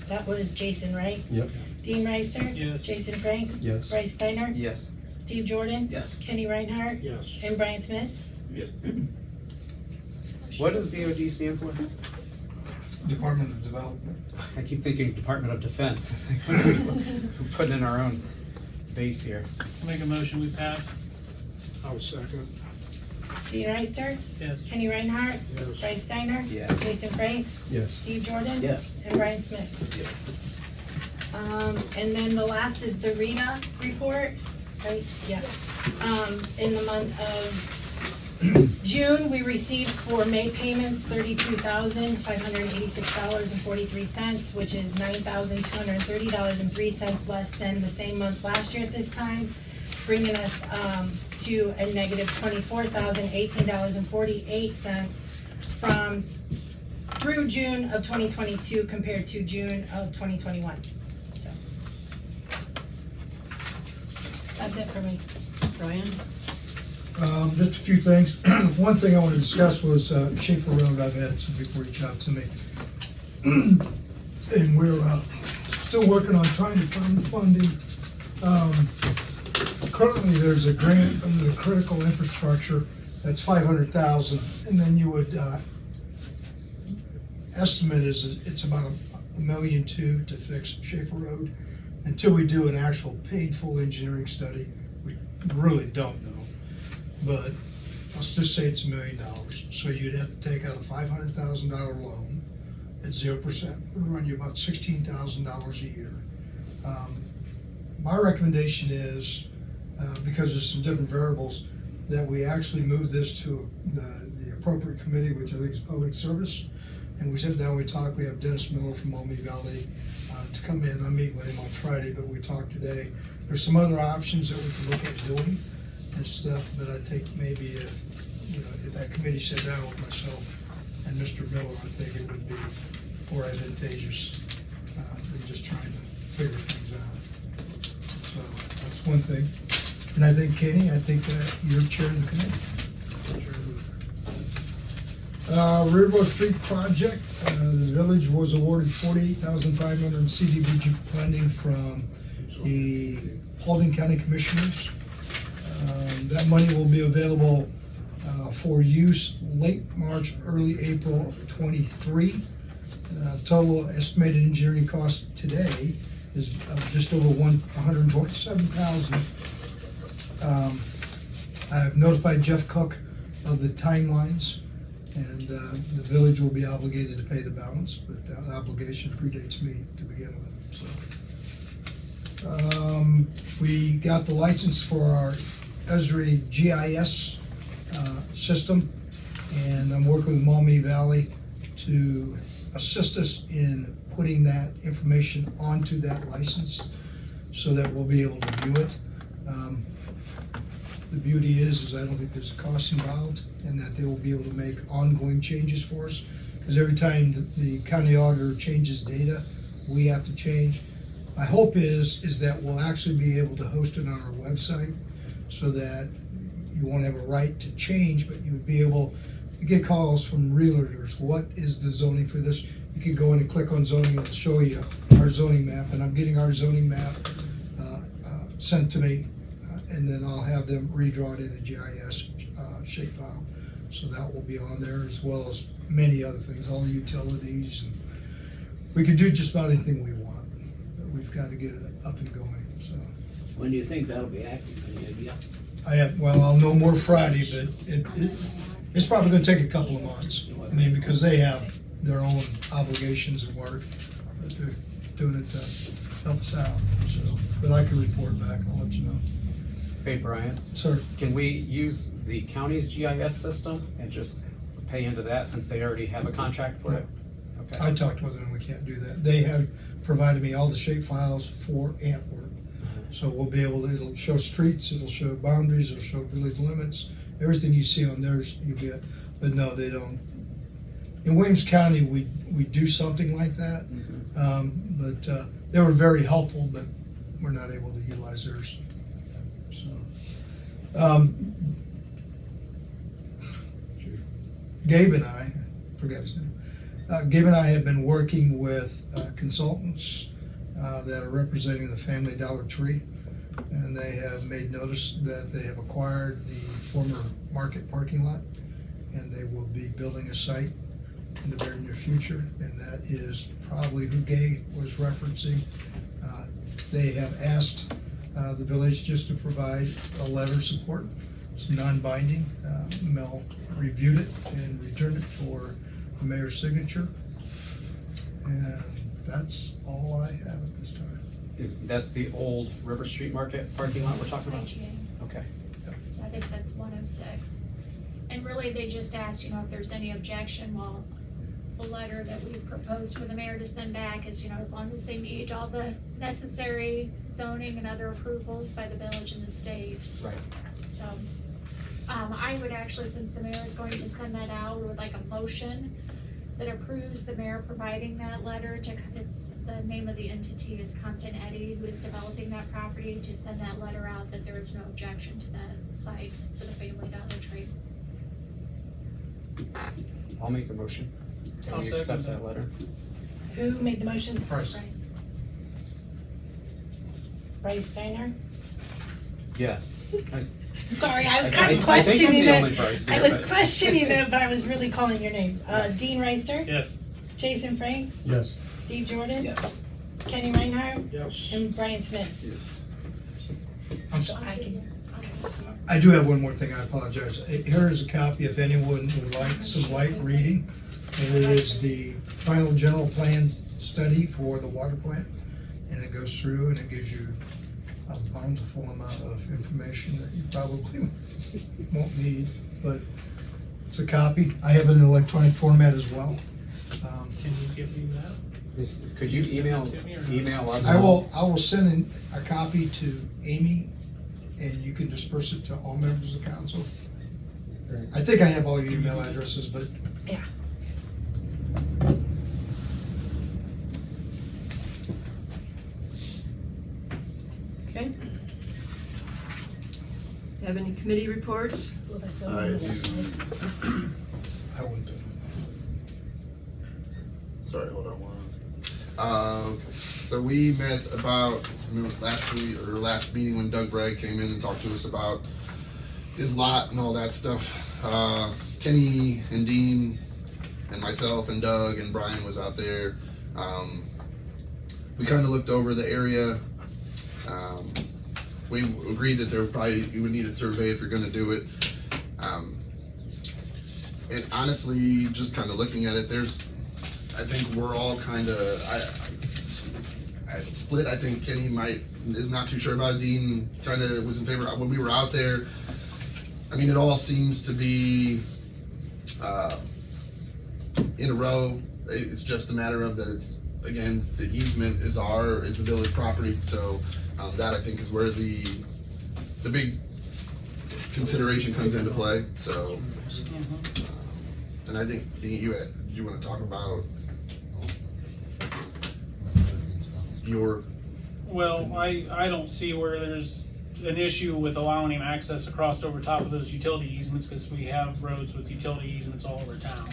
That was Jason, right? Yep. Dean Reister? Yes. Jason Franks? Yes. Bryce Steiner? Yes. Steve Jordan? Yes. Kenny Reinhardt? Yes. And Brian Smith? Yes. What does DOD stand for? Department of Development. I keep thinking Department of Defense. We're putting in our own base here. Make a motion, we pass. I'll second. Dean Reister? Yes. Kenny Reinhardt? Yes. Bryce Steiner? Yes. Jason Franks? Yes. Steve Jordan? Yes. And Brian Smith? And then the last is the RETA report, right? Yeah. In the month of June, we received for May payments $32,586.43, which is $9,230.03 less than the same month last year at this time, bringing us to a negative $24,018.48 from through June of 2022 compared to June of 2021. So that's it for me. Brian? Just a few things. One thing I want to discuss was Schaefer Road. I've had some people reach out to me. And we're still working on trying to find the funding. Currently, there's a grant under the critical infrastructure that's $500,000, and then you would estimate is it's about $1.2 million to fix Schaefer Road. Until we do an actual paid full engineering study, we really don't know. But let's just say it's $1 million. So you'd have to take out a $500,000 loan at 0%. It would run you about $16,000 a year. My recommendation is, because there's some different variables, that we actually move this to the appropriate committee, which I think is Public Service. And we sit down, we talk, we have Dennis Miller from Maumee Valley to come in. I meet with him on Friday, but we talked today. There's some other options that we can look at doing and stuff, but I think maybe if that committee sat down with myself and Mr. Miller, I think it would be more advantageous than just trying to figure things out. So that's one thing. And I think, Kenny, I think that you're chairing the committee. Railroad Street project, the village was awarded $48,500 in CDBG funding from the Paulding County Commissioners. That money will be available for use late March, early April of '23. Total estimated engineering cost today is just over $147,000. I've notified Jeff Cook of the timelines, and the village will be obligated to pay the balance, but the obligation predates me to begin with. So, we got the license for our Esri GIS system, and I'm working with Maumee Valley to assist us in putting that information onto that license so that we'll be able to view it. The beauty is I don't think there's a cost involved, and that they will be able to make ongoing changes for us, because every time the county auditor changes data, we have to change. My hope is that we'll actually be able to host it on our website, so that you won't have a right to change, but you would be able to get calls from realtors. What is the zoning for this? You can go in and click on zoning, and it'll show you our zoning map, and I'm getting our zoning map sent to me, and then I'll have them redraw it in a GIS shapefile. So that will be on there, as well as many other things, all the utilities. And we can do just about anything we want, but we've got to get it up and going, so. When do you think that'll be active? Any idea? I'll know more Friday, but it's probably gonna take a couple of months. I mean, because they have their own obligations and work, but doing it to help us out, so, but I can report back, I'll let you know. Hey, Brian, Sir, can we use the county's GIS system and just pay into that since they already have a contract for it? Okay. I talked with them, and we can't do that. They have provided me all the shape files for Antwerp. So we'll be able to, it'll show streets, it'll show boundaries, it'll show village limits, everything you see on theirs you get, but no, they don't. In Williams County, we do something like that, but they were very helpful, but we're not able to utilize theirs. So, Gabe and I, forgot his name, Gabe and I have been working with consultants that are representing the Family Dollar Tree, and they have made notice that they have acquired the former market parking lot, and they will be building a site in the very near future, and that is probably who Gabe was referencing. They have asked the village just to provide a letter of support. It's non-binding. Mel reviewed it and returned it for the mayor's signature. And that's all I have at this time. That's the old River Street Market parking lot we're talking about? IGA. Okay. So I think that's 106. And really, they just asked, if there's any objection. Well, the letter that we proposed for the mayor to send back is, as long as they meet all the necessary zoning and other approvals by the village and the state. Right. So, I would actually, since the mayor is going to send that out, would like a motion that approves the mayor providing that letter to, it's, the name of the entity is Compton Eddy, who is developing that property, to send that letter out that there is no objection to that site for the Family Dollar Tree. I'll make a motion. Can I'll we second accept that. that letter? Who made the motion? Price. Bryce Steiner? Yes. Sorry, I was I kind of think I'm questioning the only it. Bryce I here, was but- questioning it, but I was really calling your name. Dean Reister? Yes. Jason Franks? Yes. Steve Jordan? Yes. Kenny Reinhardt? Yes. And Brian Smith? So I can, I do have one more thing, I apologize. Here is a copy if anyone would like some light reading. And it is the final general plan study for the water plant. And it goes through and it gives you a bountiful amount of information that you probably won't need, but it's a copy. I have it in electronic format as well. Can you give me that? Could you email us? I will send in a copy to Amy, and you can disperse it to all members of the council. I think I have all your email addresses, but yeah. Okay. Have any committee reports? I do. I wouldn't do it. Sorry, hold on one. So we met about last week or last meeting when Doug Bragg came in and talked to us about his lot and all that stuff. Kenny and Dean and myself and Doug and Brian was out there. We kind of looked over the area. We agreed that you would need a survey if you're going to do it. And honestly, just kind of looking at it, I think we're all kind of split. I think Kenny is not too sure about it. Dean kind of was in favor. When we were out there, I mean, it all seems to be in a row. It's just a matter of that. It's again, the easement is the village property. So that I think is where the big consideration comes into play. So, and I think you want to talk about your. Well, I don't see where there's an issue with allowing him access across over top of those utility easements, because we have roads with utility easements all over town.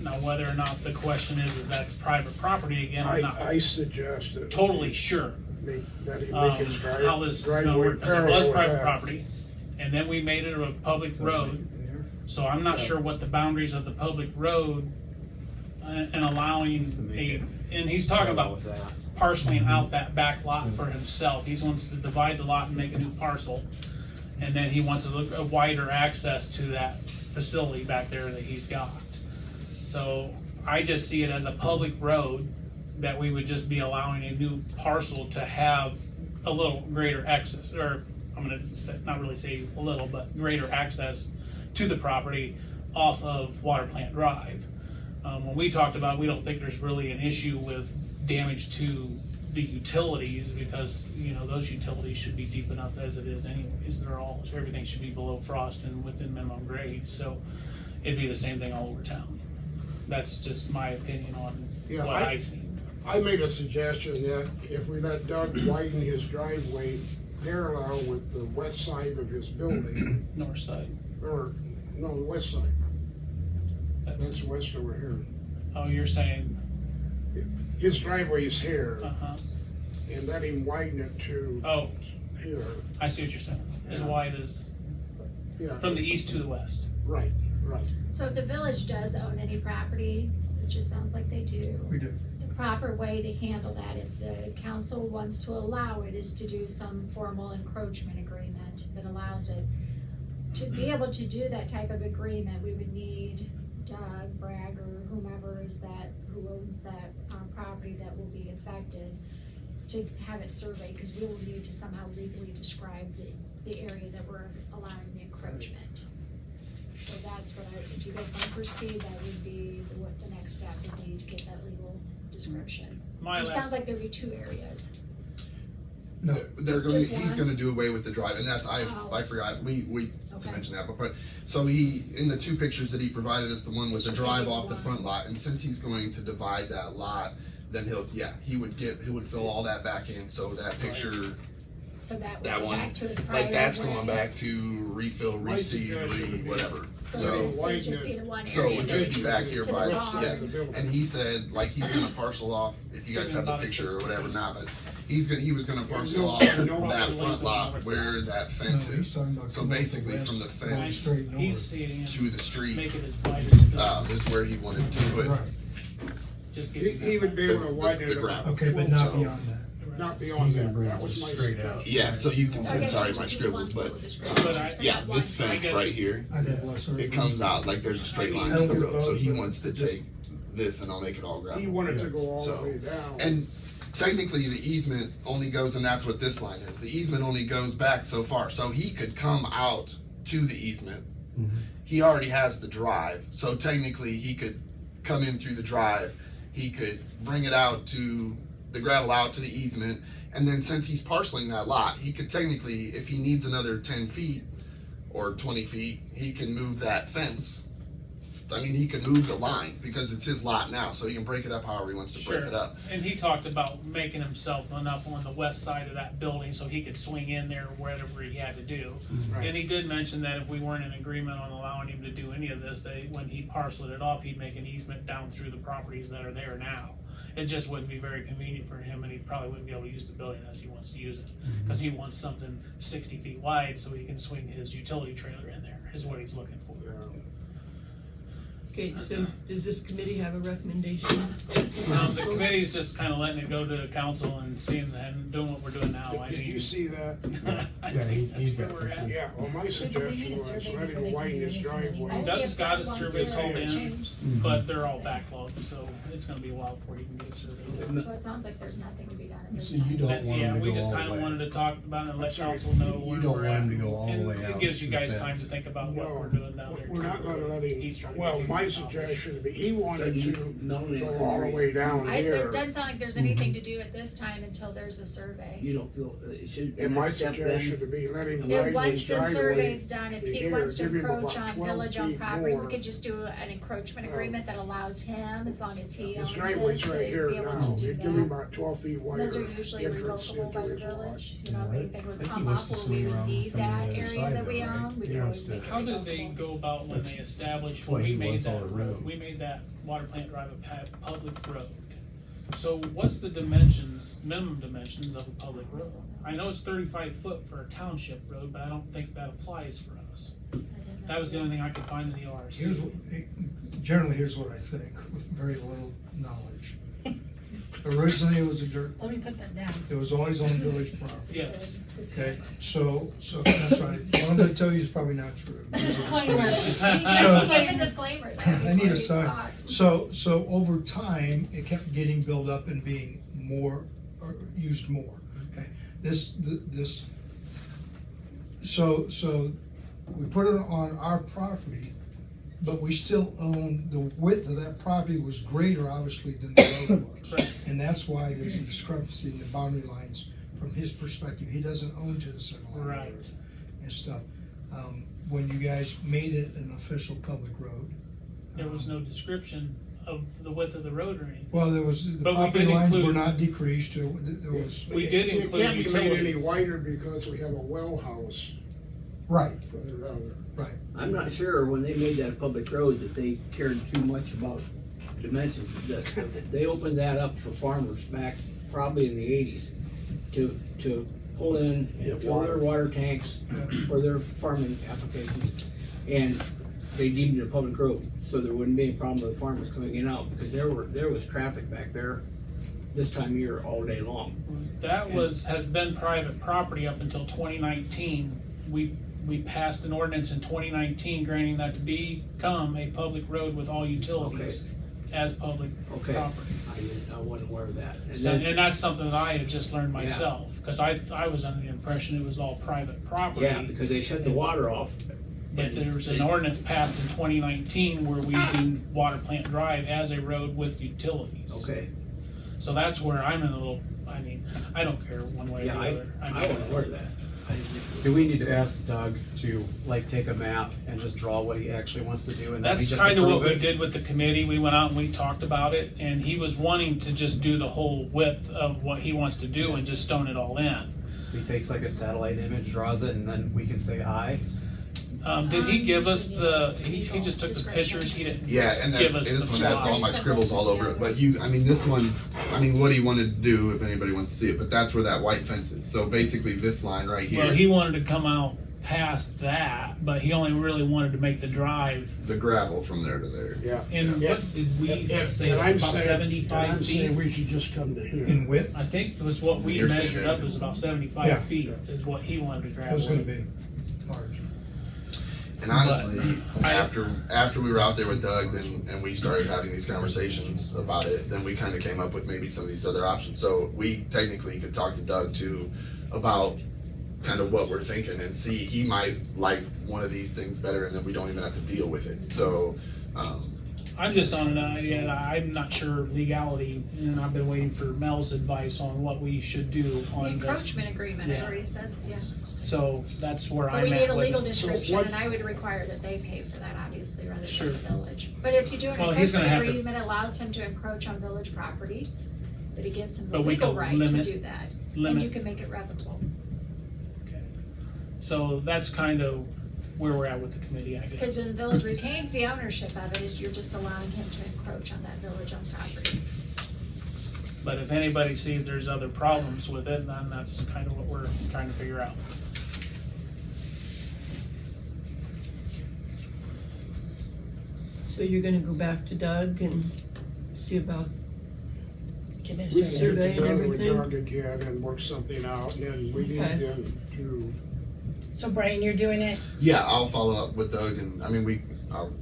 Now, whether or not the question is that's private property again, I'm not I suggest that. totally sure That he make his how this is gonna driveway work, because it parallel was with private that. property, and then we made it a public road. So I'm not sure what the boundaries of the public road and allowing and he's talking about parceling out that back lot for himself. He wants to divide the lot and make a new parcel, and then he wants a wider access to that facility back there that he's got. So I just see it as a public road that we would just be allowing a new parcel to have a little greater access, or I'm gonna say, not really say a little, but greater access to the property off of Water Plant Drive. When we talked about, we don't think there's really an issue with damage to the utilities, because, you know, those utilities should be deep enough as it is anyways. Everything should be below frost and within minimum grades, so it'd be the same thing all over town. That's just my opinion on Yeah, what I see. I made a suggestion that if we let Doug widen his driveway parallel with the west side of his building, North side. or, no, the west side, that's west over here. Oh, you're saying, His driveway is here, uh-huh, and let him widen it to oh, here. I see what you're saying, as Yeah. wide as, Yeah, from the east to the west. right, right. So if the village does own any property, which it sounds like they do, We do. the proper way to handle that, if the council wants to allow it, is to do some formal encroachment agreement that allows it. To be able to do that type of agreement, we would need Doug, Bragg, or whomever is that, who owns that property that will be affected, to have it surveyed, because we will need to somehow legally describe the area that we're allowing the encroachment. So that's what if you guys want to proceed, that would be what the next step would be, to get that legal description. It sounds like there'd be two areas. No. They're going, Just he's one? gonna do away with the drive, and that's, I Oh. forgot, we to Okay. mention that, but, so he, in the two pictures that he provided us, the one with the Just drive make it off the one. front lot, and since he's going to divide that lot, then he would fill all that back in, so that picture, So that that would one, back to its prior. like, that's way. going back to refill, My reseed, suggestion whatever. So So, this would just be the one area. so it would just be that's back here to by, the west bottom. yes, and he said, like, he's gonna parcel off, if you guys have the picture or whatever now, but he was gonna parcel off that front lot where that fence No, he's is. talking about So coming off the basically west, from the going fence straight north. He's seeing it, to the street, make it as wide as, is where he wanted to put Right, just He, getting he would be able to the widen it ground. about okay, but not So- beyond that. not beyond that, that was my suggestion. Yeah, so you can So I see, guess sorry, you my just need scribbles, one but, full description. But I- yeah, One this fence. fence guess- right here, I'd have less. it comes out, like, there's a straight line I to don't the get road, so he both, wants to just- take this and I'll make it all gravel. He wanted to go all So, the way down. And technically, the easement only goes, and that's what this line is, the easement only goes back so far, so he could come out to the easement. He already has the drive, so technically, he could come in through the drive, he could bring it out to, the gravel out to the easement, and then since he's parceling that lot, he could technically, if he needs another 10 feet or 20 feet, he can move that fence. I mean, he can move the line, because it's his lot now, so he can break it up however he wants to break Sure. it up. And he talked about making himself enough on the west side of that building so he could swing in there wherever he had to do. Right. And he did mention that if we weren't in agreement on allowing him to do any of this, when he parceled it off, he'd make an easement down through the properties that are there now. It just wouldn't be very convenient for him, and he probably wouldn't be able to use the building as he wants to use it. Cause he wants something 60 feet wide so he can swing his utility trailer in there, is what he's looking for. Yeah. Okay, so does this committee have a recommendation? The committee's just kinda letting it go to the council and seeing, and doing what we're doing now. I Did mean, you see that? I Yeah, think that's he's where got we're at. Yeah, well, my suggestion was let him widen his driveway. Doug's got his survey called in, Change. but they're all backlogged, so it's gonna be a while before he can get a survey. So it sounds like there's nothing to be done at this So you time. don't want Yeah, him to we go just all the kinda way. wanted to talk about it and let That's right. council know where You don't we're want at. him to go all the And way it out gives you to the guys time to fence. think about what No, we're doing down there. we're not gonna let him, He's trying to well, get my it accomplished. suggestion would be, he wanted to Normally, go all the way down It here. doesn't sound like there's anything to do at this time until there's a survey. you don't feel, it should. And my step suggestion would be let him And widen once his the driveway. survey's done, if he here, wants to give him encroach about on 12 village-owned feet property, we more. could just do an encroachment agreement that allows him, as long as he owns His it, driveway's to right here be able now, to do he'd give him that. about 12 feet wider Those are usually entrance revocable by into the his lot. village, you know, if anything would I think he come wants up to where we swing would around need from the that other area side that we though, right? own, we He could wants always to- make it How did they revocable. go about when they established, Well, when we he made wants all that the road, room. we made that Water Plant Drive a public road? So what's the dimensions, minimum dimensions of a public road? I know it's 35 foot for a township road, but I don't think that applies for us. That was the only thing I could find in the Here's ORC. what, generally, here's what I think, with very little knowledge. Originally, it was a dirt, Let me put that down. it was always on village property. Yeah. Okay, so that's right. What I'm gonna tell you is probably not true. Disclaimer. Give a disclaimer. I need a sign. sign. So over time, it kept getting built up and being more, or used more, okay? So we put it on our property, but we still own, the width of that property was greater, obviously, than the road was. Right. And that's why there's a discrepancy in the boundary lines from his perspective. He doesn't own to the center line. Right. And stuff. When you guys made it an official public road. There was no description of the width of the road or anything. Well, the But we property did lines were include- not decreased, there was, We did It include can't be made any utilities. wider because we have a well house right, further down there. I'm not sure when they made that public road that they cared too much about dimensions. They opened that up for farmers back probably in the 80s to pull in and fill their water tanks for their farming applications. And they deemed it a public road, so there wouldn't be a problem with farmers coming in and out, because there was traffic back there this time of year all day long. That has been private property up until 2019. We passed an ordinance in 2019 granting that to become a public road with all utilities as public Okay. property. I wasn't aware of that. And So, then- and that's something that I had just learned myself, because I was under the impression it was all private property. Yeah, because they shut the water off. But there was an ordinance passed in 2019 where we do Water Plant Drive as a road with utilities. Okay, So that's where I'm in a little, I don't care one way or the yeah, other. I wasn't aware of that. Do we need to ask Doug to take a map and just draw what he actually wants to do and then we That's just kind of what approve we it? did with the committee. We went out and we talked about it, and he was wanting to just do the whole width of what he wants to do and just stone it all in. He takes like a satellite image, draws it, and then we can say aye. Did he give us he just took the pictures, he didn't Yeah, and give that's, us this the one has all my plot. scribbles all over it, but this one, what he wanted to do, if anybody wants to see it, but that's where that white fence is, so basically this line right here. Well, he wanted to come out past that, but he only really wanted to make the drive. The gravel from there to there. Yeah. And Yeah. what did we say, And about I'm 75 saying feet? we should just come to here. in width, I think it was what we You're saying measured that. up was about Yeah. 75 feet is what he wanted to it was gravel. gonna be large. And honestly, I- after we were out there with Doug, and we started having these conversations about it, then we kind of came up with maybe some of these other options. So we technically could talk to Doug too about kind of what we're thinking and see, he might like one of these things better, and then we don't even have to deal with it. So, I'm just on an idea that I'm not sure legality, and I've been waiting for Mel's advice on what we should do The on this. encroachment agreement, I Yeah. already said, yeah. So that's where But I'm we need at a with legal it. description, what- and I would require that they pay for that, obviously, rather Sure. than the village. But if you do an Well, he's gonna encroachment have to- agreement, it allows him to encroach on village property, but it gives him the But we legal can right to limit- do that. And limit. you can make it revocable. Okay. So that's kind of where we're at with the committee, I Because guess. the village retains the ownership of it, is you're just allowing him to encroach on that village-owned property. But if anybody sees there's other problems with it, then that's kind of what we're trying to figure out. So you're gonna go back to Doug and see about Give it a With survey. survey and Together with everything? Doug again and work something out, and then we need Okay. them to, So Brian, you're doing it. yeah, I'll follow up with Doug, and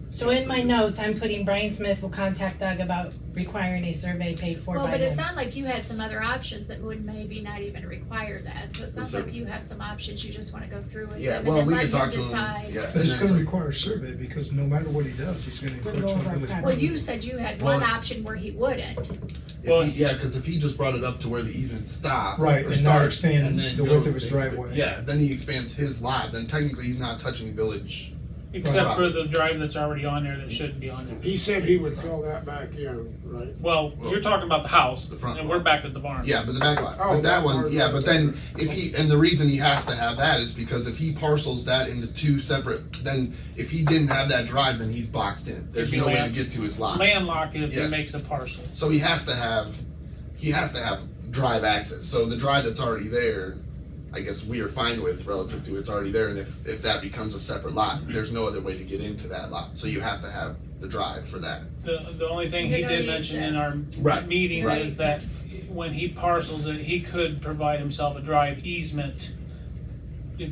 So in my notes, I'm putting Brian Smith will contact Doug about requiring a survey paid for Well, by but it him. sounded like you had some other options that would maybe not even require that, so it sounds like you have some options, you just wanna go through with yeah, them, well, and we then could let talk him to him. decide. Yeah, But it's and gonna then- require a survey, because no matter what he does, he's gonna Gonna encroach go on over our village property. Well, property. you said you had Well, one if- option where he wouldn't. Because if he just brought it up to where the easement stops, Right, or and now starts, expand and then the width goes of his basically- driveway. Yeah, then he expands his lot. Then technically he's not touching village. Except Right. for the drive that's already on there that shouldn't be on there. he said he would fill that back in, right? Well, you're talking about the house, The front and lot. we're back at the barn. Yeah, but the back lot. Oh, but that that one, part, yeah. that But part. then and the reason he has to have that is because if he parcels that into two separate, then if he didn't have that drive, then he's boxed in. There's It'd be no way to land- get to his lot. Landlocked if he Yes. makes a parcel. So he has to have drive access. So the drive that's already there, I guess we are fine with relative to it's already there. And if that becomes a separate lot, there's no other way to get into that lot. So you have to have the drive for that. The only thing It he did already mention in our exists. Right, meeting right. is that when he parcels it, he could provide himself a drive easement,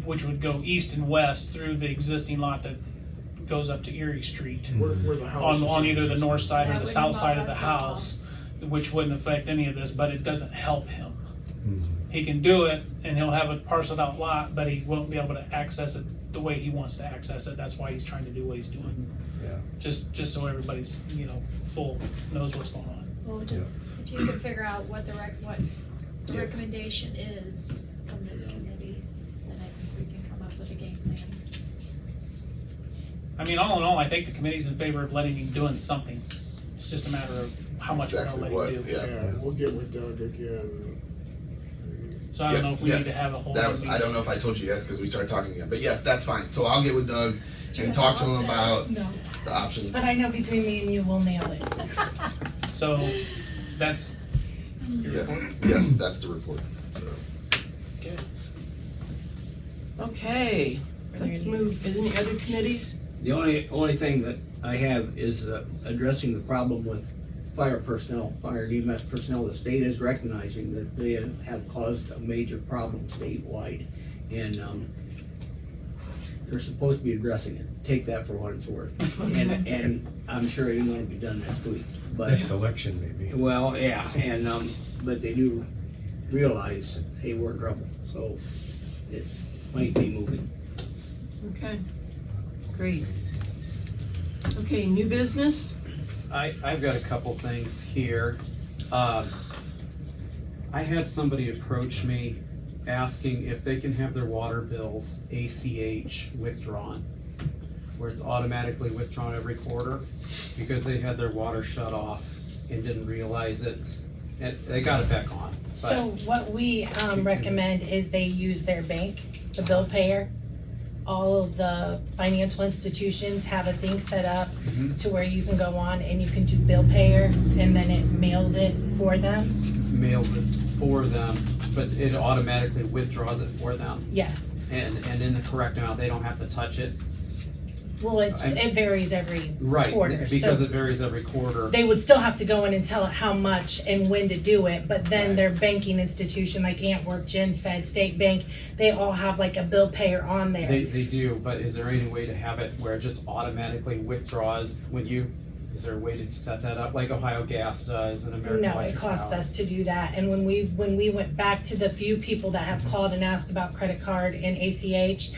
which would go east and west through the existing lot that goes up to Erie Street. Where the house On is. either the north side or That the wouldn't south side of involve the us at all. house, which wouldn't affect any of this, but it doesn't help him. He can do it, and he'll have a parceled out lot, but he won't be able to access it the way he wants to access it. That's why he's trying to do what he's doing. Yeah. Just so everybody's, full, knows what's going on. Well, just, if you could figure out what the recommendation is from this committee, then I think we can come up with a game plan. I mean, all in all, I think the committee's in favor of letting him doing something. It's just a matter of how much we're gonna let him do. Yeah, we'll get with Doug again. So I don't know if we need to have a whole. That was, I don't know if I told you yes, because we started talking again, but yes, that's fine. So I'll get with Doug and talk to him about No, the options. but I know between me and you, we'll nail it. So, that's your Yes, report? yes, that's the report. So, Okay. Okay, let's move, is any other committees? The only thing that I have is addressing the problem with fire personnel, fire and EMS personnel. The state is recognizing that they have caused a major problem statewide, and they're supposed to be addressing it. Take that for what it's worth. And I'm sure it's going to be done next week. But Next election, maybe. well, yeah, and but they do realize, hey, we're in trouble, so it might be moving. Okay, great. Okay, new business? I've got a couple things here. I had somebody approach me asking if they can have their water bills ACH withdrawn, where it's automatically withdrawn every quarter, because they had their water shut off and didn't realize it. And they got it back on. But So what we recommend is they use their bank, the bill payer. All of the financial institutions have a thing set up to where you can go on and you can do bill payer, and then it mails it for them. mails it for them, but it automatically withdraws it for them. Yeah, And in the correct amount, they don't have to touch it. well, it varies every Right, quarter. because So it varies every quarter. they would still have to go in and tell it how much and when to do it, but then Right. their banking institution, like Antwerp, Gen Fed, State Bank, they all have like a bill payer on there. They do, but is there any way to have it where it just automatically withdraws when you, is there a way to set that up like Ohio Gas does and American No, Electric it costs Power? us to do that, and when we went back to the few people that have called and asked about credit card and ACH,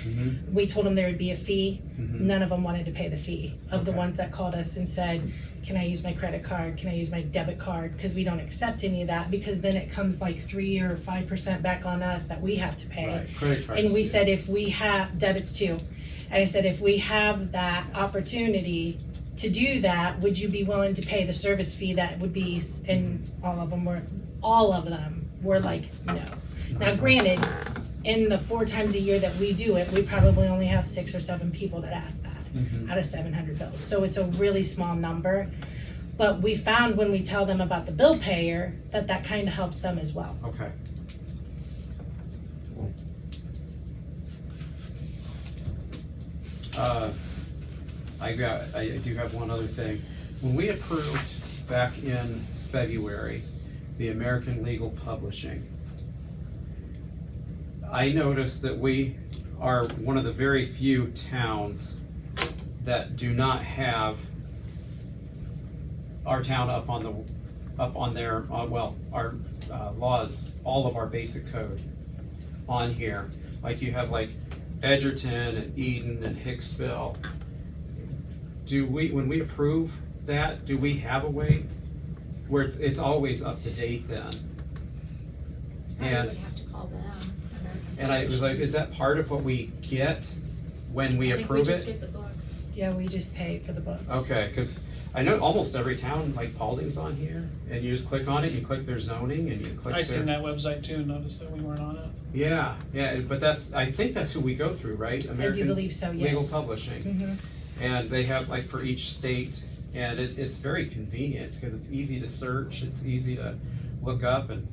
we told them there would be a fee. None of them wanted to pay the fee of the Okay. ones that called us and said, can I use my credit card, can I use my debit card, because we don't accept any of that, because then it comes like 3 or 5% back on us that we have to pay. Right, credit cards. And we yeah. said if we have, debits too, and I said if we have that opportunity to do that, would you be willing to pay the service fee that would be, and all of them were like, no. Now granted, in the 4 times a year that we do it, we probably only have 6 or 7 people that ask that out of 700 bills. So it's a really small number. But we found when we tell them about the bill payer, that kind of helps them as well. Okay. I do have one other thing. When we approved back in February, the American Legal Publishing, I noticed that we are one of the very few towns that do not have our town up on their our laws, all of our basic code on here. Like you have like Edgerton and Eden and Hicksville. When we approve that, do we have a way where it's always up to date then? Probably And would have to call them. and I was like, is that part of what we get when we approve I think we just it? get the books. Yeah, we just pay for the books. Okay, because I know almost every town, like Paulding's on here, and you just click on it, you click their zoning, and you click I their... seen that website too, and noticed that we weren't on it. Yeah, but I think that's who we go through, right? I do believe so, yes. Legal Publishing. Mhm. And they have like for each state, and it's very convenient because it's easy to search, it's easy to look up, and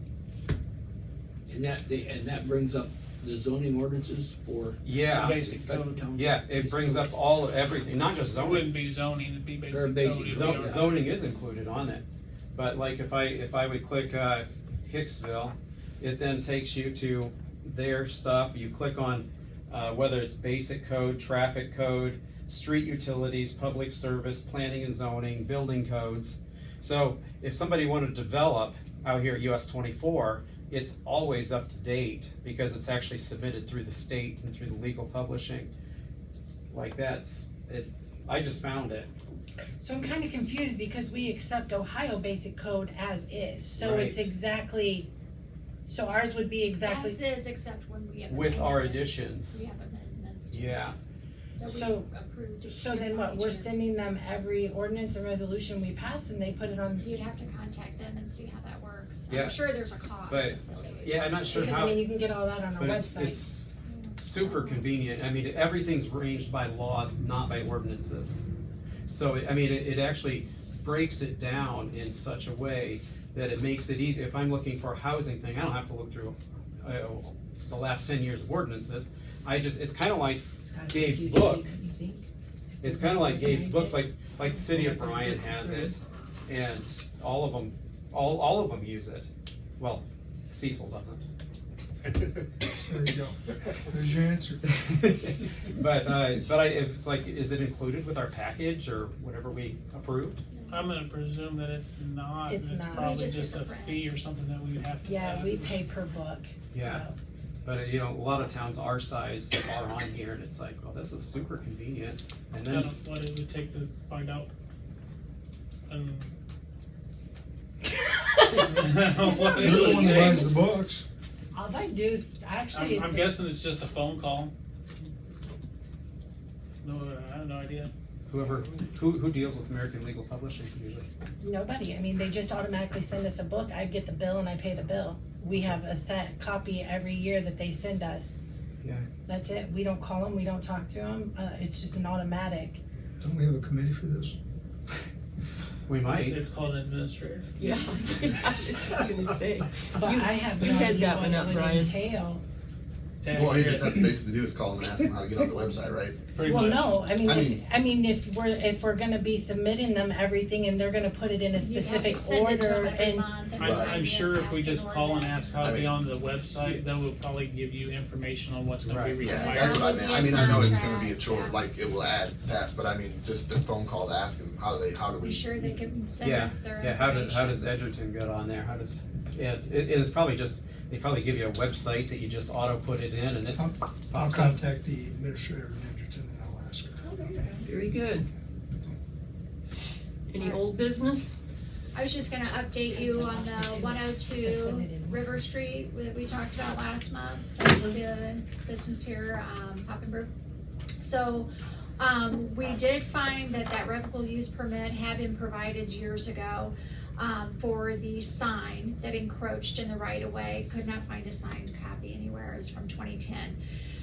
And that brings up the zoning ordinances for. yeah, Basic code. yeah, it brings up everything, not just It zoning. wouldn't be zoning, it'd be basic Or basic code. It'd be code. our- Zoning is included on it, but like if I would click Hicksville. It then takes you to their stuff. You click on whether it's basic code, traffic code, street utilities, public service, planning and zoning, building codes. So if somebody wanted to develop out here at US 24, it's always up to date because it's actually submitted through the state and through the legal publishing. Like that's it. I just found it. So I'm kind of confused because we accept Ohio basic code as is, so it's Right. exactly, so ours would be exactly. As is, except when we have. With our amended it. additions. We have amendments to Yeah. that we So- approved. So then what, we're sending them every ordinance and resolution we pass and they put it on, You'd have to contact them and see how that works. Yeah. I'm sure there's a cost. But- affiliated. Yeah, I'm not sure because I how, mean, you can get all that on our but website. it's super convenient. I mean, everything's arranged by laws, not by ordinances. So, I mean, it actually breaks it down in such a way that it makes it easy. If I'm looking for a housing thing, I don't have to look through the last 10 years of ordinances. It's kind of like Gabe's book. It's kind of like Gabe's book, like the city of Bryan has it, and all of them use it. Well, Cecil doesn't. There you go. There's your answer. But if it's like, is it included with our package or whatever we approved? I'm gonna presume that it's not, It's it's not. probably We just just get a the print. fee or something that we would have to. Yeah, we pay per book. Yeah. So. But a lot of towns our size are on here, and it's like, well, this is super convenient. And then What it would take to find out. What it You're the would one that take. buys the books. All I do is, actually, I'm it's, guessing it's just a phone call. No, I have no idea. who deals with American Legal Publishing usually? nobody, I mean, they just automatically send us a book, I get the bill and I pay the bill. We have a set copy every year that they send us. Yeah. That's it, we don't call them, we don't talk to them, it's just an automatic. Don't we have a committee for this? We might. It's called an administrator. Yeah, I was just gonna say. But You- I have you no had idea that what one it up, would Brian. entail. Well, all you just have to basically do is call them and ask them how to get on the website, right? Pretty Well, much. no, I mean- if we're gonna be submitting them everything and they're gonna put it in a You'd have to specific send it to them order every and. month and Right. time I'm to sure if pass we an just call and ordinance. ask how to be on the website, they will probably give you information on what's gonna be Right. Yeah, required. that's what I mean. I mean, I know it's gonna be a chore, Yeah. like it will add tasks, but I mean, just a phone call to ask them how do we? Be sure they can send Yeah, us their yeah, how information. does Edgerton get on there? How does, it is probably just, they probably give you a website that you just auto put it in and it, I'll contact the administrator in Edgerton and I'll ask her. Very good. Any old business? I was just gonna update you on the 102 River Street that we talked about last month. That's the business here, Hoppenberg. So, we did find that revocable use permit had been provided years ago, for the sign that encroached in the right of way. Could not find a signed copy anywhere. It's from 2010.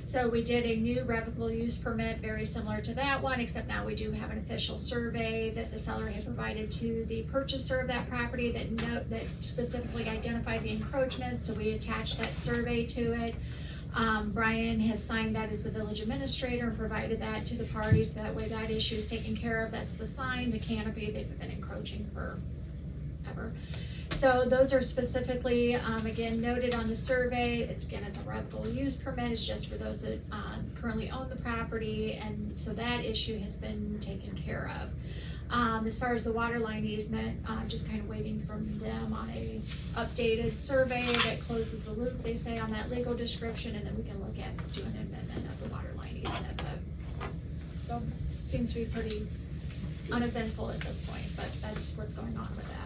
So we did a new revocable use permit, very similar to that one, except now we do have an official survey that the seller had provided to the purchaser of that property that specifically identified the encroachments, so we attached that survey to it. Brian has signed that as the village administrator and provided that to the parties, that way that issue is taken care of. That's the sign, the canopy, they've been encroaching forever. So those are specifically, again, noted on the survey. It's a revocable use permit. It's just for those that currently own the property, and so that issue has been taken care of. As far as the water line easement, just kind of waiting from them on a updated survey that closes the loop, they say, on that legal description, and then we can look at doing an amendment of the water line easement. But so seems to be pretty uneventful at this point, but that's what's going on with that.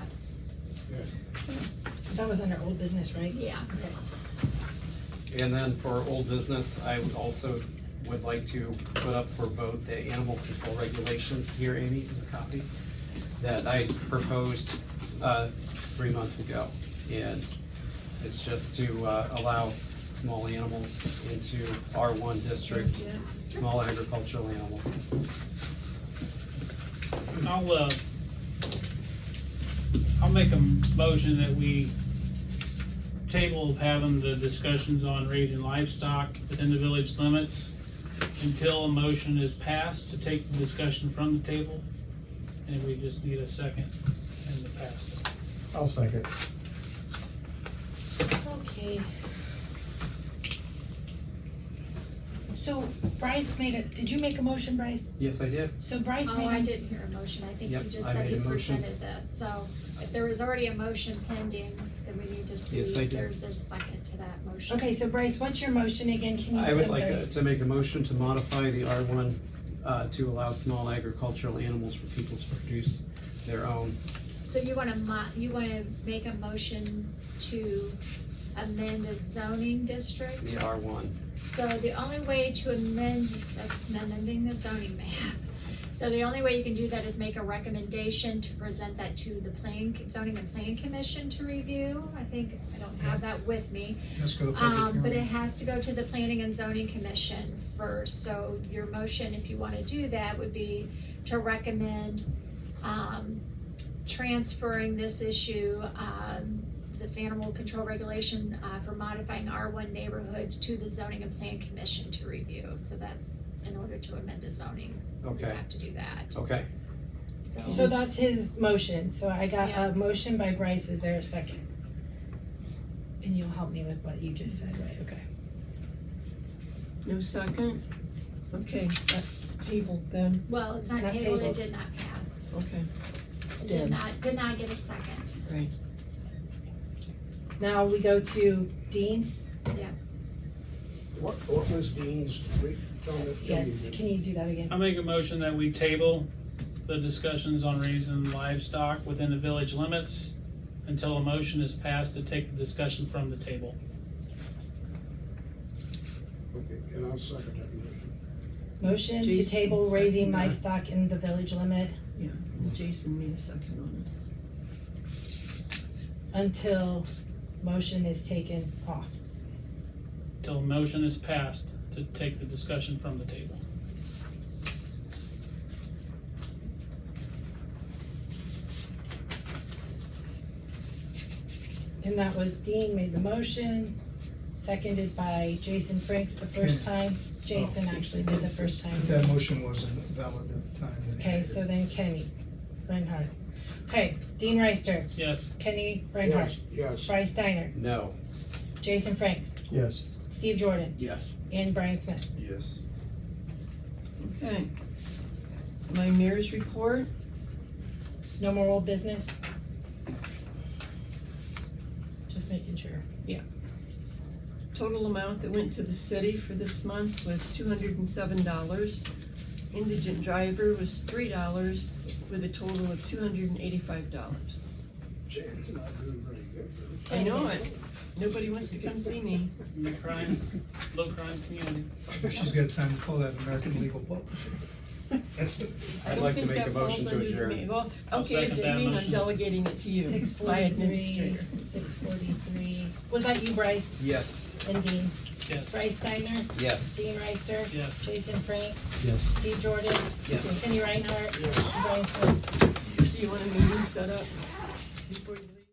That was under old business, right? Yeah. Okay. and then for old business, I would like to put up for vote the animal control regulations. Here, Amy, is a copy that I proposed 3 months ago, and it's just to allow small animals into R1 district, small agricultural animals. I'll make a motion that we table having the discussions on raising livestock within the village limits until a motion is passed to take the discussion from the table. And we just need a second and to pass it. I'll second. Okay. So Bryce did you make a motion, Bryce? Yes, I did. So Bryce Oh, I made didn't hear a motion, I think Yep, you just I said made he a motion. presented this, so if there was already a motion pending, then we need to see Yes, I if did. there's a second to that motion. Okay, so Bryce, what's your motion again? Can you? I would I'm like sorry. to make a motion to modify the R1 to allow small agricultural animals for people to produce their own. So you wanna make a motion to amend a zoning district? The R1. So the only way to amending the zoning map, so the only way you can do that is make a recommendation to present that to the zoning and plan commission to review. I don't have that with me. Let's go to public But it hearing. has to go to the planning and zoning commission first, so your motion, if you wanna do that, would be to recommend, transferring this issue, this animal control regulation, for modifying R1 neighborhoods to the zoning and plan commission to review. So that's in order to amend the zoning. You Okay, have to do that, okay. So that's his motion. So I got Yeah. a motion by Bryce. Is there a second? And you'll help me with what you just said, right? Okay. No second? Okay, that's tabled then. Well, it's It's not not tabled, it tabled. did not pass. Okay, It dead. did not get a second. Right. Now we go to Dean's. What was Dean's, tell me. Yes, can you do that again? I make a motion that we table the discussions on raising livestock within the village limits until a motion is passed to take the discussion from the table. Okay, and I'll second that motion. Motion to Jason, table raising second that. livestock in the village limit Yeah, Jason made a second on until motion is taken off. Till a motion is passed to take the discussion from the table. And that was Dean made the motion, seconded by Jason Franks the first time. Jason actually did the first time. But that motion wasn't valid at the time. that he Okay, made so it. then Kenny Reinhardt. Okay, Dean Reister, Yes. Kenny Reinhardt, Yes, yes. Bryce Steiner, No. Jason Franks, Yes. Steve Jordan, Yes. and Brian Smith. Yes. it. Okay. My mayor's report, No more old business? Just making sure. total amount that went to the city for this month was $207. Indigent driver was $3 with a total of $285. Jan's not doing very good. I know it. Nobody wants to come see me. Low crime community. She's got time to call that American Legal Publishing. I'd like to make a motion to adjourn. Well, I'll okay, second you that mean I'm motion. delegating it to you, my 6:43, administrator. 6:43. Was that you, Bryce Yes. and Dean? Yes. Bryce Steiner, Yes. Dean Reister, Yes. Jason Franks, Yes. Steve Jordan, Yes. Kenny Reinhardt, Yes. Brian Smith. Do you want a meeting set up before you leave?